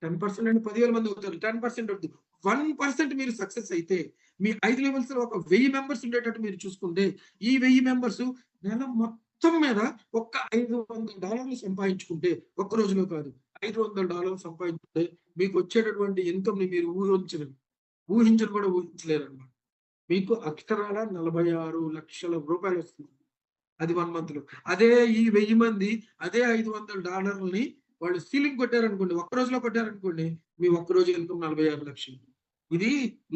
10% అంటే 10,000 మంది అవుతారు. 10% వద్దు, 1% మీరు సక్సెస్ అయితే మీ 5 లెవెల్స్ లో ఒక 1000 మెంబర్స్ ఉండేటట్టు మీరు చూసుకుంటే ఈ 1000 మెంబర్స్ నెల మొత్తం మీద ఒక్క $500 సంపాదించుకుంటే, ఒక్క రోజులో కాదు, $500 సంపాదించుకుంటే మీకు వచ్చేటటువంటి ఇన్కమ్ ని మీరు ఊహించరు కూడా ఊహించలేరు అనమాట. మీకు అక్షరాల 46 లక్షల రూపాయలు వస్తుంది. అది 1 మంత్ లో. అదే ఈ 1000 మంది అదే $500 వాళ్ళు సీలింగ్ కొట్టారనుకోండి, ఒక్క రోజులో కొట్టారనుకోండి, మీ ఒక్క రోజు ఇన్కమ్ 46 లక్షలు. ఇది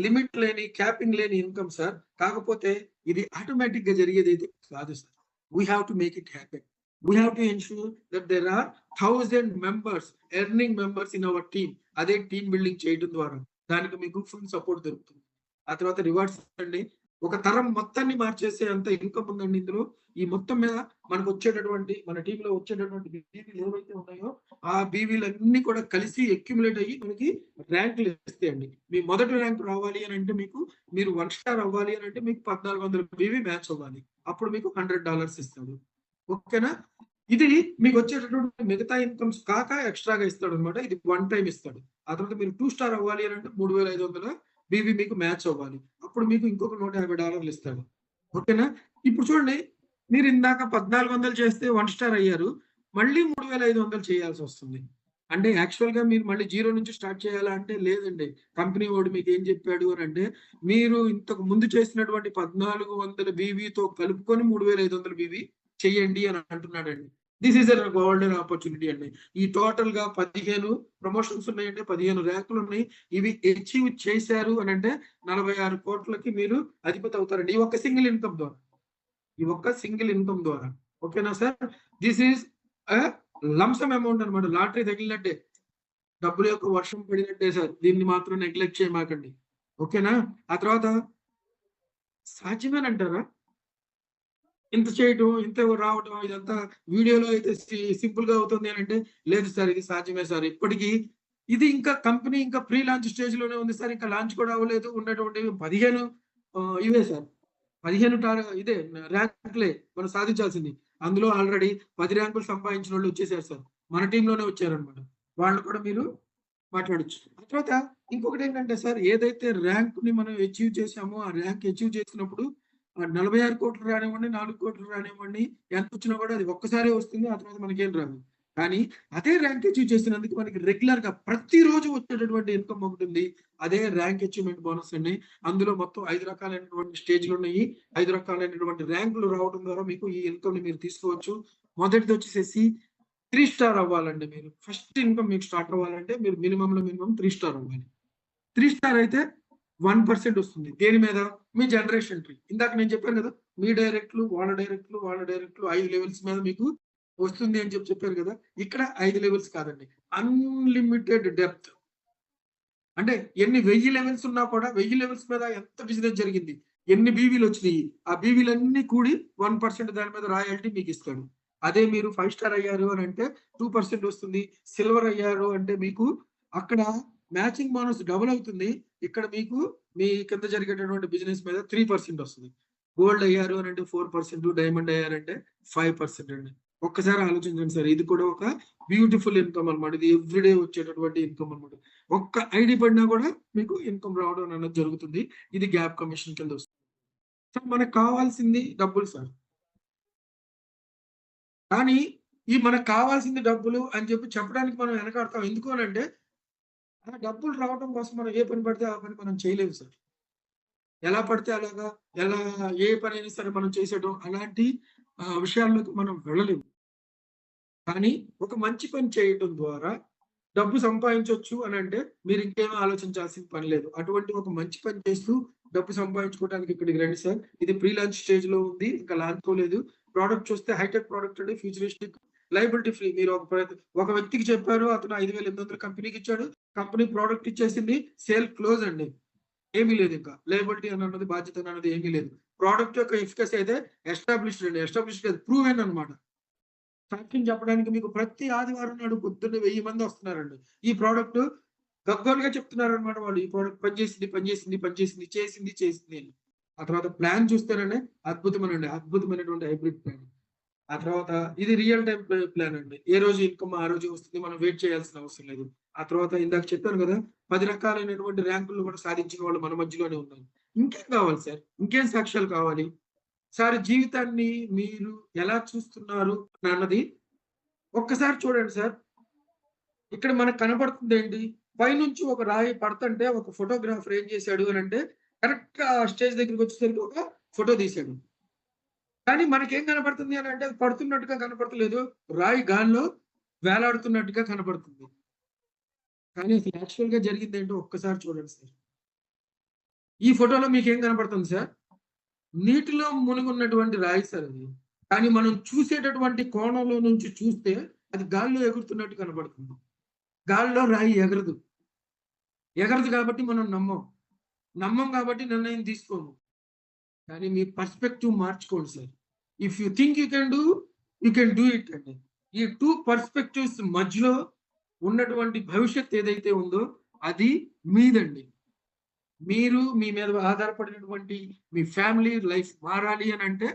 లిమిట్ లేని, క్యాపింగ్ లేని ఇన్కమ్ సార్. కాకపోతే ఇది ఆటోమేటిక్ గా జరిగేది అయితే కాదు sir. We have to make it happen. We have to ensure that there are 1000 members, earning members in our team. అదే టీమ్ బిల్డింగ్ చేయడం ద్వారా దానికి మీకు ఫుల్ సపోర్ట్ దొరుకుతుంది. ఆ తర్వాత రివార్డ్స్ అండి, ఒక తరం మొత్తాన్ని మార్చేసే అంత ఇన్కమ్ ఉందండి ఇందులో. ఈ మొత్తం మీద మనకు వచ్చేటటువంటి, మన టీంలో వచ్చేటటువంటి బీవీలు ఏవైతే ఉన్నాయో ఆ బీవీలన్నీ కూడా కలిసి అక్యుములేట్ అయ్యి మనకి ర్యాంకులు ఇస్తాయండి. మీ మొదటి ర్యాంక్ రావాలి అని అంటే మీరు 1 స్టార్ అవ్వాలి అని అంటే మీకు 1400 బీవీ మ్యాచ్ అవ్వాలి. అప్పుడు మీకు $100 ఇస్తాడు. ఓకేనా? ఇది మీకు వచ్చేటటువంటి మిగతా ఇన్కమ్స్ కాక ఎక్స్ట్రాగా ఇస్తాడు అనమాట. ఇది 1 టైం ఇస్తాడు. ఆ తర్వాత మీరు 2 స్టార్ అవ్వాలి అని అంటే 3,500 బీవీ మీకు మ్యాచ్ అవ్వాలి. అప్పుడు మీకు ఇంకొక $150 ఇస్తాడు. ఓకేనా? ఇప్పుడు చూడండి, మీరు ఇందాక 1400 చేస్తే 1 స్టార్ అయ్యారు, మళ్ళీ 3,500 చేయాల్సి వస్తుంది. అంటే యాక్చువల్ గా మీరు మళ్ళీ 0 నుంచి స్టార్ట్ చేయాలా అంటే లేదండి. కంపెనీ వాడు మీకు ఏం చెప్పాడు అని అంటే మీరు ఇంతకు ముందు చేసినటువంటి 1400 బీవీతో కలుపుకొని 3,500 బీవీ చెయ్యండి అని అంటున్నాడండి. This is a golden opportunity అండి. ఈ టోటల్ గా 15 ప్రమోషన్స్ ఉన్నాయండి, 15 ర్యాంకులు ఉన్నాయి. ఇవి అచీవ్ చేశారు అని అంటే 46 కోట్లకి మీరు అధిపతి అవుతారండి ఈ ఒక్క సింగిల్ ఇన్కమ్ ద్వారా. ఓకేనా sir? This is lump sum amount అనమాట. లాటరీ తగిలినట్టే, డబ్బుల యొక్క వర్షం పడినట్టే సార్. దీన్ని మాత్రం నెగ్లెక్ట్ చేయమాకండి. ఓకేనా? ఆ తర్వాత సాధ్యమేనంటారా ఇంత చేయటం, ఇంత రావటం, ఇదంతా వీడియోలో అయితే సింపుల్ గా అవుతుంది అని అంటే లేదు సార్, ఇది సాధ్యమే సార్. ఇప్పటికీ ఇది ఇంకా కంపెనీ ఇంకా ప్రీ లాంచ్ స్టేజ్ లోనే ఉంది సార్, ఇంకా లాంచ్ కూడా అవ్వలేదు. ఉన్నటువంటి 15 ఇవే సార్, 15 ఇదే ర్యాంకులే మనం సాధించాల్సింది. అందులో ఆల్రెడీ 10 ర్యాంకులు సంపాదించిన వాళ్ళు వచ్చేసారు సార్, మన టీంలోనే వచ్చారనమాట. వాళ్ళు కూడా మీరు మాట్లాడొచ్చు. ఆ తర్వాత ఇంకొకటి ఏంటంటే సార్, ఏదైతే ర్యాంక్ ని మనం అచీవ్ చేసామో ఆ ర్యాంక్ అచీవ్ చేసినప్పుడు 46 కోట్లు రానివ్వండి, 4 కోట్లు రానివ్వండి, ఎంత వచ్చినా కూడా అది ఒక్కసారే వస్తుంది. ఆ తర్వాత మనకేం రాదు. కానీ అదే ర్యాంక్ అచీవ్ చేసినందుకు మనకి రెగ్యులర్ గా ప్రతిరోజు వచ్చేటటువంటి ఇన్కమ్ ఒకటి ఉంది. అదే ర్యాంక్ అచీవ్మెంట్ బోనస్ అండి. అందులో మొత్తం 5 రకాలైనటువంటి స్టేజ్లు ఉన్నాయి. 5 రకాలైనటువంటి ర్యాంకులు రావడం ద్వారా మీకు ఈ ఇన్కమ్ ని మీరు తీసుకోవచ్చు. మొదటిది వచ్చేసేసి 3 స్టార్ అవ్వాలండి. మీరు ఫస్ట్ ఇన్కమ్ మీకు స్టార్ట్ అవ్వాలంటే మీరు మినిమం 3 స్టార్ అవ్వాలి. 3 స్టార్ అయితే 1% వస్తుంది. దేని మీద? మీ జనరేషన్ ట్రీ. ఇందాక నేను చెప్పాను కదా, మీ డైరెక్ట్లు, వాళ్ళ 5 లెవెల్స్ మీద మీకు వస్తుంది అని చెప్పారు కదా. ఇక్కడ 5 లెవెల్స్ కాదండి, అన్లిమిటెడ్ డెప్త్. అంటే ఎన్ని 1000 లెవెల్స్ ఉన్నా కూడా 1000 లెవెల్స్ మీద ఎంత బిజినెస్ జరిగింది, ఎన్ని బీవీలు వచ్చినాయి, ఆ బీవీలన్నీ కూడి 1% దాని మీద రాయల్టీ మీకు ఇస్తాడు. అదే మీరు 5 స్టార్ అయ్యారు అని అంటే 2% వస్తుంది. సిల్వర్ అయ్యారు అంటే మీకు అక్కడ మ్యాచింగ్ బోనస్ డబుల్ అవుతుంది. ఇక్కడ మీకు మీ కింద జరిగేటటువంటి బిజినెస్ మీద 3% వస్తుంది. గోల్డ్ అయ్యారు అని అంటే 4%, డైమండ్ అయ్యారంటే 5% అండి. ఒక్కసారి ఆలోచించండి సార్, ఇది కూడా ఒక బ్యూటిఫుల్ ఇన్కమ్ అనమాట. ఇది ఎవ్రీడే వచ్చేటటువంటి ఇన్కమ్ అనమాట. ఒక్క ఐడి పడినా కూడా మీకు ఇన్కమ్ రావడం అనేది జరుగుతుంది. ఇది గ్యాప్ కమిషన్ కింద వస్తుంది. సార్ మనకు కావాల్సింది డబ్బులు సార్, కానీ ఈ మనకు కావాల్సింది డబ్బులు అని చెప్పడానికి మనం వెనకాడతాం. ఎందుకు అని అంటే ఆ డబ్బులు రావడం కోసం మనం ఏ పని పడితే ఆ పని మనం చేయలేము సార్. ఎలా పడితే అలాగా, ఎలా ఏ పని అయినా సరే మనం చేసేయడం, అలాంటి విషయాల్లోకి మనం వెళ్ళలేము. కానీ ఒక మంచి పని చేయడం ద్వారా డబ్బు సంపాదించవచ్చు అని అంటే మీరు ఇంకేమీ ఆలోచించాల్సిన పని లేదు. అటువంటి ఒక మంచి పని చేస్తూ డబ్బు సంపాదించుకోవడానికి ఇక్కడికి రండి సార్. ఇది ప్రీ లాంచ్ స్టేజ్ లో ఉంది, ఇంకా లాంచ్ కోలేదు. ప్రోడక్ట్ చూస్తే హైటెక్ ప్రోడక్ట్ అండి, ఫ్యూచరిస్టిక్, లయబిలిటీ ఫ్రీ. మీరు ఒక వ్యక్తికి చెప్పారు, అతను 5,800 కంపెనీకి ఇచ్చాడు, కంపెనీ ప్రోడక్ట్ ఇచ్చేసింది, సేల్ క్లోజ్ అండి. ఏమీ లేదు, ఇంకా లయబిలిటీ అన్నది, బాధ్యత అన్నది ఏమీ లేదు. ప్రోడక్ట్ యొక్క ఎఫికసీ అయితే ఎస్టాబ్లిష్డ్ అండి, ఎస్టాబ్లిష్డ్ ప్రూవెన్ అనమాట. సాక్ష్యం చెప్పడానికి మీకు ప్రతి ఆదివారం నాడు పొద్దున్న 1000 మంది వస్తున్నారండి. ఈ ప్రోడక్ట్ గగ్గోలుగా చెప్తున్నారు అనమాట వాళ్ళు. ఈ ప్రోడక్ట్ చేసింది. ఆ తర్వాత ప్లాన్ చూస్తేనండి అద్భుతమైనటువంటి హైబ్రిడ్ ప్లాన్. ఆ తర్వాత ఇది రియల్ టైం ప్లాన్ అండి. ఏ రోజు ఇన్కమ్ ఆ రోజు వస్తుంది, మనం వెయిట్ చేయాల్సిన అవసరం లేదు. ఆ తర్వాత ఇందాక చెప్పాను కదా, 10 రకాలైనటువంటి ర్యాంకులు కూడా సాధించిన వాళ్ళు మన మధ్యలోనే ఉన్నారు. ఇంకేం కావాలి సార్? ఇంకేం సాక్ష్యాలు కావాలి సార్? జీవితాన్ని మీరు ఎలా చూస్తున్నారు అన్నది ఒక్కసారి చూడండి సార్. ఇక్కడ మనకు కనబడుతుంది ఏంటి? పైనుంచి ఒక రాయి పడుతుంటే ఒక ఫోటోగ్రాఫర్ ఏం చేశాడు అని అంటే కరెక్ట్ గా స్టేజ్ దగ్గరికి వచ్చేసరికి ఒక ఫోటో తీశాడు. కానీ మనకేం కనపడుతుంది అని అంటే పడుతున్నట్టుగా కనపడతలేదు, రాయి గాల్లో వేలాడుతున్నట్టుగా కనపడుతుంది. కానీ అసలు యాక్చువల్ గా జరిగింది ఏంటో ఒక్కసారి చూడండి సార్. ఈ ఫోటోలో మీకు ఏం కనపడుతుంది సార్? నీటిలో మునుగున్నటువంటి రాయి సార్ అది. కానీ మనం చూసేటటువంటి కోణంలో నుంచి చూస్తే అది గాల్లో ఎగురుతున్నట్టు కనపడుతుంది. గాల్లో రాయి ఎగరదు కాబట్టి మనం నమ్మం కాబట్టి నిర్ణయం తీసుకోము. కానీ మీ పర్స్పెక్టివ్ మార్చుకోండి sir. If you think you can do it అండి. ఈ 2 పర్స్పెక్టివ్స్ మధ్యలో ఉన్నటువంటి భవిష్యత్ ఏదైతే ఉందో అది మీదండి. మీరు మీ మీద ఆధారపడినటువంటి మీ ఫ్యామిలీ లైఫ్ మారాలి అని అంటే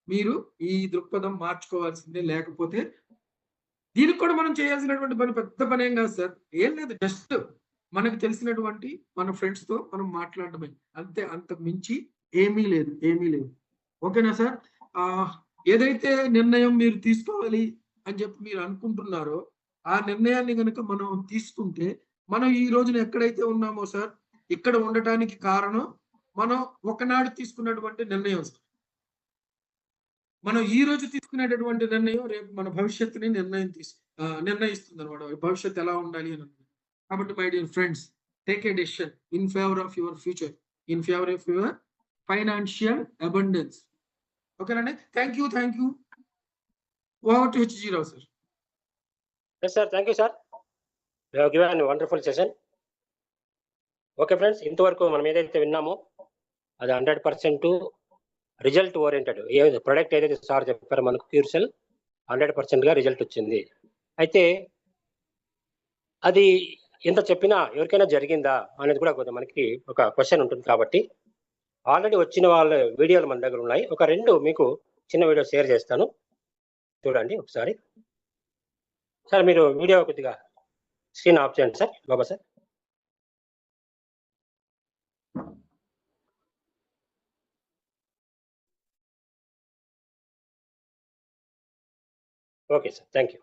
మీరు ఈ దృక్పథం మార్చుకోవాల్సిందే. లేకపోతే దీనికి కూడా మనం చేయాల్సినటువంటి పెద్ద పని ఏం కాదు సార్. ఏం లేదు, జస్ట్ మనకు తెలిసినటువంటి మన ఫ్రెండ్స్ తో మనం మాట్లాడటమే అంతే, అంతకు మించి ఏమీ లేదు. ఓకేనా సార్? ఏదైతే నిర్ణయం మీరు తీసుకోవాలి అని చెప్పి మీరు అనుకుంటున్నారో ఆ నిర్ణయాన్ని కనుక మనం తీసుకుంటే మనం ఈ రోజున ఎక్కడైతే ఉన్నామో సార్, ఇక్కడ ఉండటానికి కారణం మనం ఒకనాడు తీసుకున్నటువంటి నిర్ణయం సార్. మనం ఈ రోజు తీసుకునేటటువంటి నిర్ణయం రేపు మన భవిష్యత్తుని నిర్ణయిస్తుంది అనమాట. భవిష్యత్తు ఎలా ఉండాలి అని. కాబట్టి my dear friends, take a decision in favour of your future, in favour of your financial abundance. ఓకేనండి. Thank you. Over to HG Rao sir. Yes sir, thank you sir. You have given wonderful session. Okay friends, ఇంతవరకు మనం ఏదైతే విన్నామో అది 100% result oriented. Product ఏదైతే sir చెప్పారో మనకు క్యూర్సెల్ 100%గా result వచ్చింది. అయితే అది ఎంత చెప్పినా ఎవరికైనా జరిగిందా అనేది కూడా కొంచెం మనకి ఒక క్వశ్చన్ ఉంటుంది. కాబట్టి ఆల్రెడీ వచ్చిన వాళ్ళ వీడియోలు మన దగ్గర ఉన్నాయి. ఒక 2 మీకు చిన్న వీడియో షేర్ చేస్తాను, చూడండి ఒకసారి. సార్ మీరు వీడియో కొద్దిగా స్క్రీన్ ఆఫ్ చేయండి sir. Baba sir. Okay sir, thank you.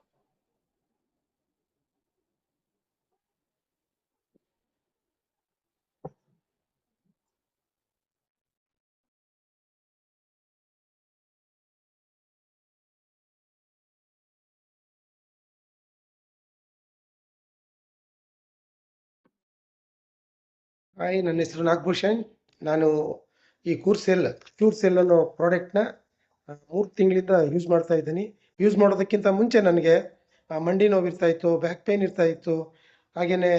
Hi, ನನ್ನ ಹೆಸರು ನಾಗಭೂಷಣ್. ನಾನು ಈ ಕ್ಯೂರ್ಸೆಲ್ ಅನ್ನೋ ಪ್ರಾಡಕ್ಟ್ನ 3 ತಿಂಗಳಿಂದ ಯೂಸ್ ಮಾಡ್ತಾ ಇದ್ದೀನಿ. ಯೂಸ್ ಮಾಡೋದಕ್ಕಿಂತ ಮುಂಚೆ ನನಗೆ ಮಂಡಿ ನೋವು ಇರ್ತಾ ಇತ್ತು, ಬ್ಯಾಕ್ ಪೇನ್ ಇರ್ತಾ ಇತ್ತು, ಹಾಗೆಯೇ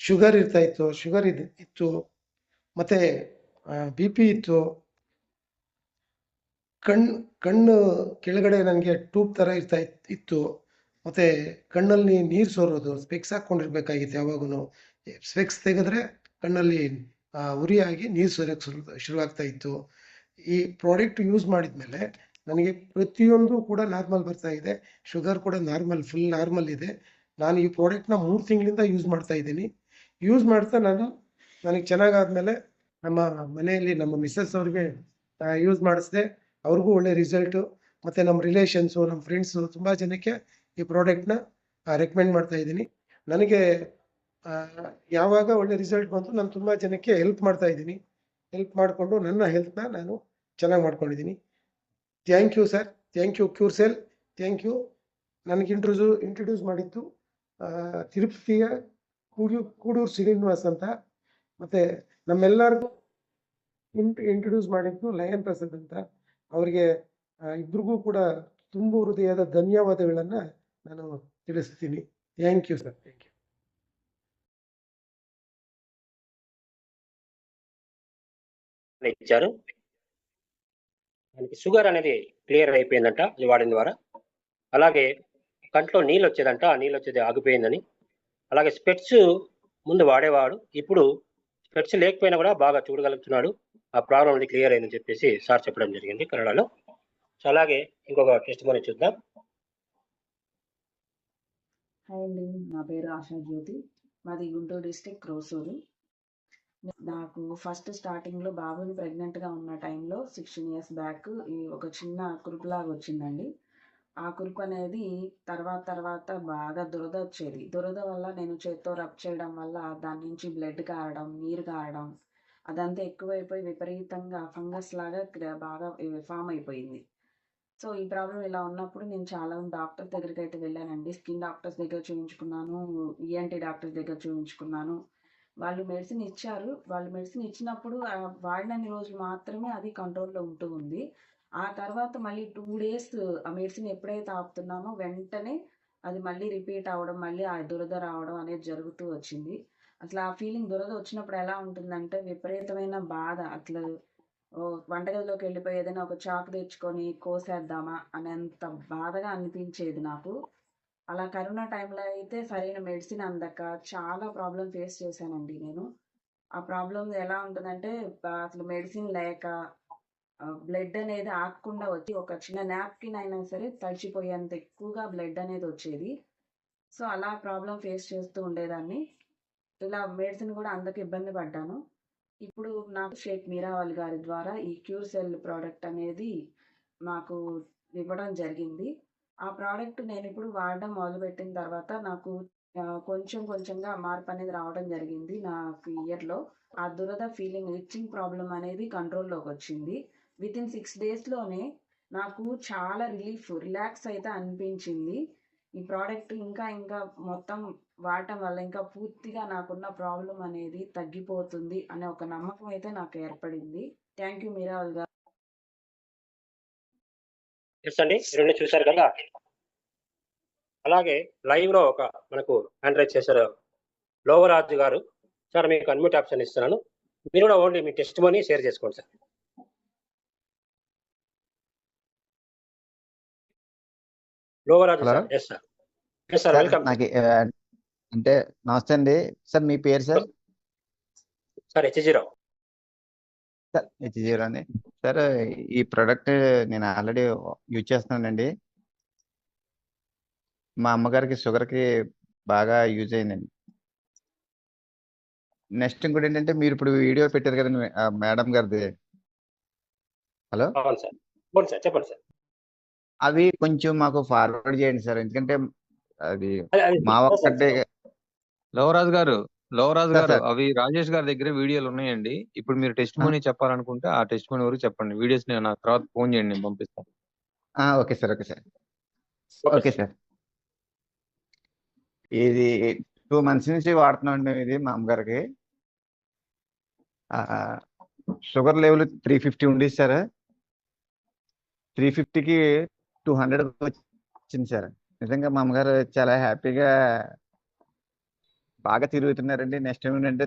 ಶುಗರ್ ಇತ್ತು, ಮತ್ತು BP ಇತ್ತು. ಕಣ್ಣು ಕೆಳಗಡೆ ನನಗೆ ಟ್ಯೂಬ್ ಥರ ಇತ್ತು. ಮತ್ತು ಕಣ್ಣಲ್ಲಿ ನೀರು ಸೋರೋದು, ಸ್ಪೆಕ್ಸ್ ಹಾಕ್ಕೊಂಡಿರ್ಬೇಕಾಗಿತ್ತು. ಯಾವಾಗೂ ಸ್ಪೆಕ್ಸ್ ತೆಗೆದ್ರೆ ಕಣ್ಣಲ್ಲಿ ಉರಿಯಾಗಿ ನೀರು ಸೋರಕ್ಕೆ ಶುರುವಾಗ್ತಾ ಇತ್ತು. ಈ ಪ್ರಾಡಕ್ಟ್ ಯೂಸ್ ಮಾಡಿದ್ಮೇಲೆ ನನಗೆ ಪ್ರತಿಯೊಂದು ಕೂಡ ನಾರ್ಮಲ್ ಬರ್ತಾ ಇದೆ. ಶುಗರ್ ಕೂಡ ಫುಲ್ ನಾರ್ಮಲ್ ಇದೆ. ನಾನು ಈ ಪ್ರಾಡಕ್ಟ್ನ 3 ತಿಂಗಳಿಂದ ಯೂಸ್ ಮಾಡ್ತಾ ಇದ್ದೀನಿ. ಯೂಸ್ ಮಾಡ್ತಾ ನನಗೆ ಚೆನ್ನಾಗಾದ್ಮೇಲೆ ನಮ್ಮ ಮನೆಯಲ್ಲಿ ನಮ್ಮ ಮಿಸ್ಸಸ್ ಅವ್ರಿಗೆ ಯೂಸ್ ಮಾಡಿಸಿದೆ. ಅವ್ರಿಗೂ ಒಳ್ಳೆ ರಿಸಲ್ಟು. ಮತ್ತು ನಮ್ಮ ರಿಲೇಷನ್ಸು, ನಮ್ಮ ಫ್ರೆಂಡ್ಸು ತುಂಬ ಜನಕ್ಕೆ ಈ ಪ್ರಾಡಕ್ಟ್ನ ರೆಕಮೆಂಡ್ ಮಾಡ್ತಾ ಇದ್ದೀನಿ. ನನಗೆ ಯಾವಾಗ ಒಳ್ಳೆ ರಿಸಲ್ಟ್ ಬಂತು, ನಾನು ತುಂಬ ಜನಕ್ಕೆ ಹೆಲ್ಪ್ ಮಾಡ್ತಾ ಇದ್ದೀನಿ. ಹೆಲ್ಪ್ ಮಾಡಿಕೊಂಡು ನನ್ನ ಹೆಲ್ತ್ನ ನಾನು ಚೆನ್ನಾಗಿ ಮಾಡ್ಕೊಂಡಿದ್ದೀನಿ. Thank you sir. Thank you Curecell. Thank you. ನನಗೆ ಇಂಟ್ರೊಡ್ಯೂಸ್ ಮಾಡಿದ್ದು ತಿರುಪತಿಯ ಕೂಡೂರು ಶ್ರೀನಿವಾಸ್ ಅಂತ. ಮತ್ತು ನಮ್ಮೆಲ್ಲರಿಗೂ ಇಂಟ್ರೊಡ್ಯೂಸ್ ಮಾಡಿದ್ದು ಲಯನ್ ಪ್ರಸಾದ್ ಅಂತ. ಅವರಿಗೆ ಇಬ್ಬರಿಗೂ ಕೂಡ ತುಂಬ ಹೃದಯದ ಧನ್ಯವಾದಗಳನ್ನು ನಾನು ತಿಳಿಸ್ತೀನಿ. Thank you sir. Thank you. ఇచ్చారు. మనకి షుగర్ అనేది క్లియర్ అయిపోయిందంట ఇది వాడిన ద్వారా. అలాగే కంట్లో నీళ్ళు వచ్చేదంట, ఆ నీళ్ళు వచ్చేది ఆగిపోయిందని. అలాగే స్పెట్స్ ముందు వాడేవాడు, ఇప్పుడు స్పెట్స్ లేకపోయినా కూడా బాగా చూడగలుగుతున్నాడు. ఆ ప్రాబ్లం అనేది క్లియర్ అయిందని చెప్పేసి సార్ చెప్పడం జరిగింది కన్నడలో. సో అలాగే ఇంకొక టెస్టిమోనీ చూద్దాం. హాయ్ అండి, నా పేరు ఆశా జ్యోతి. మాది గుంటూరు డిస్ట్రిక్ట్ క్రోసూరు. నాకు ఫస్ట్ స్టార్టింగ్లో బాబుని ప్రెగ్నెంట్గా ఉన్న టైంలో 16 years బ్యాక్ ఒక చిన్న కురుపులాగా వచ్చిందండి. ఆ కురుపు అనేది తర్వాత బాగా దురద వచ్చేది. దురద వల్ల నేను చేత్తో రబ్ చేయడం వల్ల దాని నుంచి బ్లడ్ కారడం, నీరు కారడం, అదంతా ఎక్కువైపోయి విపరీతంగా ఫంగస్ లాగా బాగా ఫామ్ అయిపోయింది. సో ఈ ప్రాబ్లం ఇలా ఉన్నప్పుడు నేను చాలా డాక్టర్ దగ్గరికి అయితే వెళ్ళానండి. స్కిన్ డాక్టర్స్ దగ్గర చూపించుకున్నాను, ENT డాక్టర్స్ దగ్గర చూపించుకున్నాను. వాళ్ళు మెడిసిన్ ఇచ్చారు. వాళ్ళు మెడిసిన్ ఇచ్చినప్పుడు వాడినన్ని రోజులు మాత్రమే అది కంట్రోల్లో ఉంటూ ఉంది. ఆ తర్వాత మళ్ళీ 2 days ఆ మెడిసిన్ ఎప్పుడైతే ఆపుతున్నామో వెంటనే అది మళ్ళీ రిపీట్ అవ్వడం, మళ్ళీ ఆ దురద రావడం అనేది జరుగుతూ వచ్చింది. అసలు ఆ ఫీలింగ్ దురద వచ్చినప్పుడు ఎలా ఉంటుందంటే విపరీతమైన బాధ. అసలు వంటగదిలోకి వెళ్ళిపోయి ఏదైనా ఒక చాకు తెచ్చుకొని కోసేద్దామా అనేంత బాధగా అనిపించేది నాకు. అలా కరోనా టైంలో అయితే సరైన మెడిసిన్ అందక చాలా ప్రాబ్లం ఫేస్ చేశానండి నేను. ఆ ప్రాబ్లం ఎలా ఉంటుందంటే అసలు మెడిసిన్ లేక బ్లడ్ అనేది ఆగకుండా వచ్చి ఒక చిన్న నాప్కిన్ అయినా సరే తడిచిపోయేంత ఎక్కువగా బ్లడ్ అనేది వచ్చేది. సో అలా ప్రాబ్లం ఫేస్ చేస్తూ ఉండేదాన్ని. ఇలా మెడిసిన్ కూడా అందక ఇబ్బంది పడ్డాను. ఇప్పుడు నాకు షేక్ మీరావాల్ గారి ద్వారా ఈ క్యూర్సెల్ ప్రోడక్ట్ అనేది నాకు ఇవ్వడం జరిగింది. ఆ ప్రోడక్ట్ నేను ఇప్పుడు వాడడం మొదలుపెట్టిన తర్వాత నాకు కొంచెంగా మార్పు అనేది రావడం జరిగింది. నాకు ఇయర్లో ఆ దురద ఫీలింగ్, ఇచ్చింగ్ ప్రాబ్లం అనేది కంట్రోల్లోకి వచ్చింది. విత్ ఇన్ 6 డేస్లోనే నాకు చాలా రిలాక్స్ అయితే అనిపించింది. ఈ ప్రోడక్ట్ ఇంకా ఇంకా మొత్తం వాడటం వల్ల ఇంకా పూర్తిగా నాకున్న ప్రాబ్లం అనేది తగ్గిపోతుంది అనే ఒక నమ్మకం అయితే నాకు ఏర్పడింది. థ్యాంక్ యూ మీరాల్ గారు. ఎస్ అండి, రెండు చూశారు కదా. అలాగే లైవ్ లో ఒక మనకు హ్యాండ్ రైజ్ చేశారు లోవరాజు గారు. సార్ మీకు అన్మ్యూట్ ఆప్షన్ ఇస్తున్నాను, మీరు కూడా ఓన్లీ మీ టెస్ట్ మనీ షేర్ చేసుకోండి sir. Lovaraju sir. Yes sir. Yes sir, welcome. నాకు అంటే నమస్తే అండి సార్. మీ పేరు సార్? సార్ హెచ్0. సార్ హెచ్0 అండి. సార్ ఈ ప్రోడక్ట్ నేను ఆల్రెడీ యూజ్ చేస్తున్నానండి. మా అమ్మగారికి షుగర్కి బాగా యూజ్ అయిందండి. నెక్స్ట్ ఇంకోటి ఏంటంటే, మీరు ఇప్పుడు వీడియో పెట్టారు కదండి మేడం గారిది. హలో, అవును సార్. అవును సార్, చెప్పండి సార్. అవి కొంచెం మాకు ఫార్వర్డ్ చేయండి సార్. ఎందుకంటే అది అది మా ఒక్కటే. లోవరాజు గారు సార్. అవి రాజేష్ గారి దగ్గర వీడియోలు ఉన్నాయండి. ఇప్పుడు మీరు టెస్ట్ మనీ చెప్పాలనుకుంటే ఆ టెస్ట్ మనీ వరకు చెప్పండి. వీడియోస్ నేను నాకు తర్వాత ఫోన్ చేయండి, నేను పంపిస్తాను. Okay sir. Okay sir. Okay sir. ఇది 2 months నుంచి వాడుతున్నాం ఇది మా అమ్మగారికి. షుగర్ లెవెల్ 350 ఉండేది సార్. 350కి 200 వచ్చింది సార్. నిజంగా మా అమ్మగారు చాలా హ్యాపీగా బాగా తిరుగుతున్నారండి. నెక్స్ట్ ఏంటంటే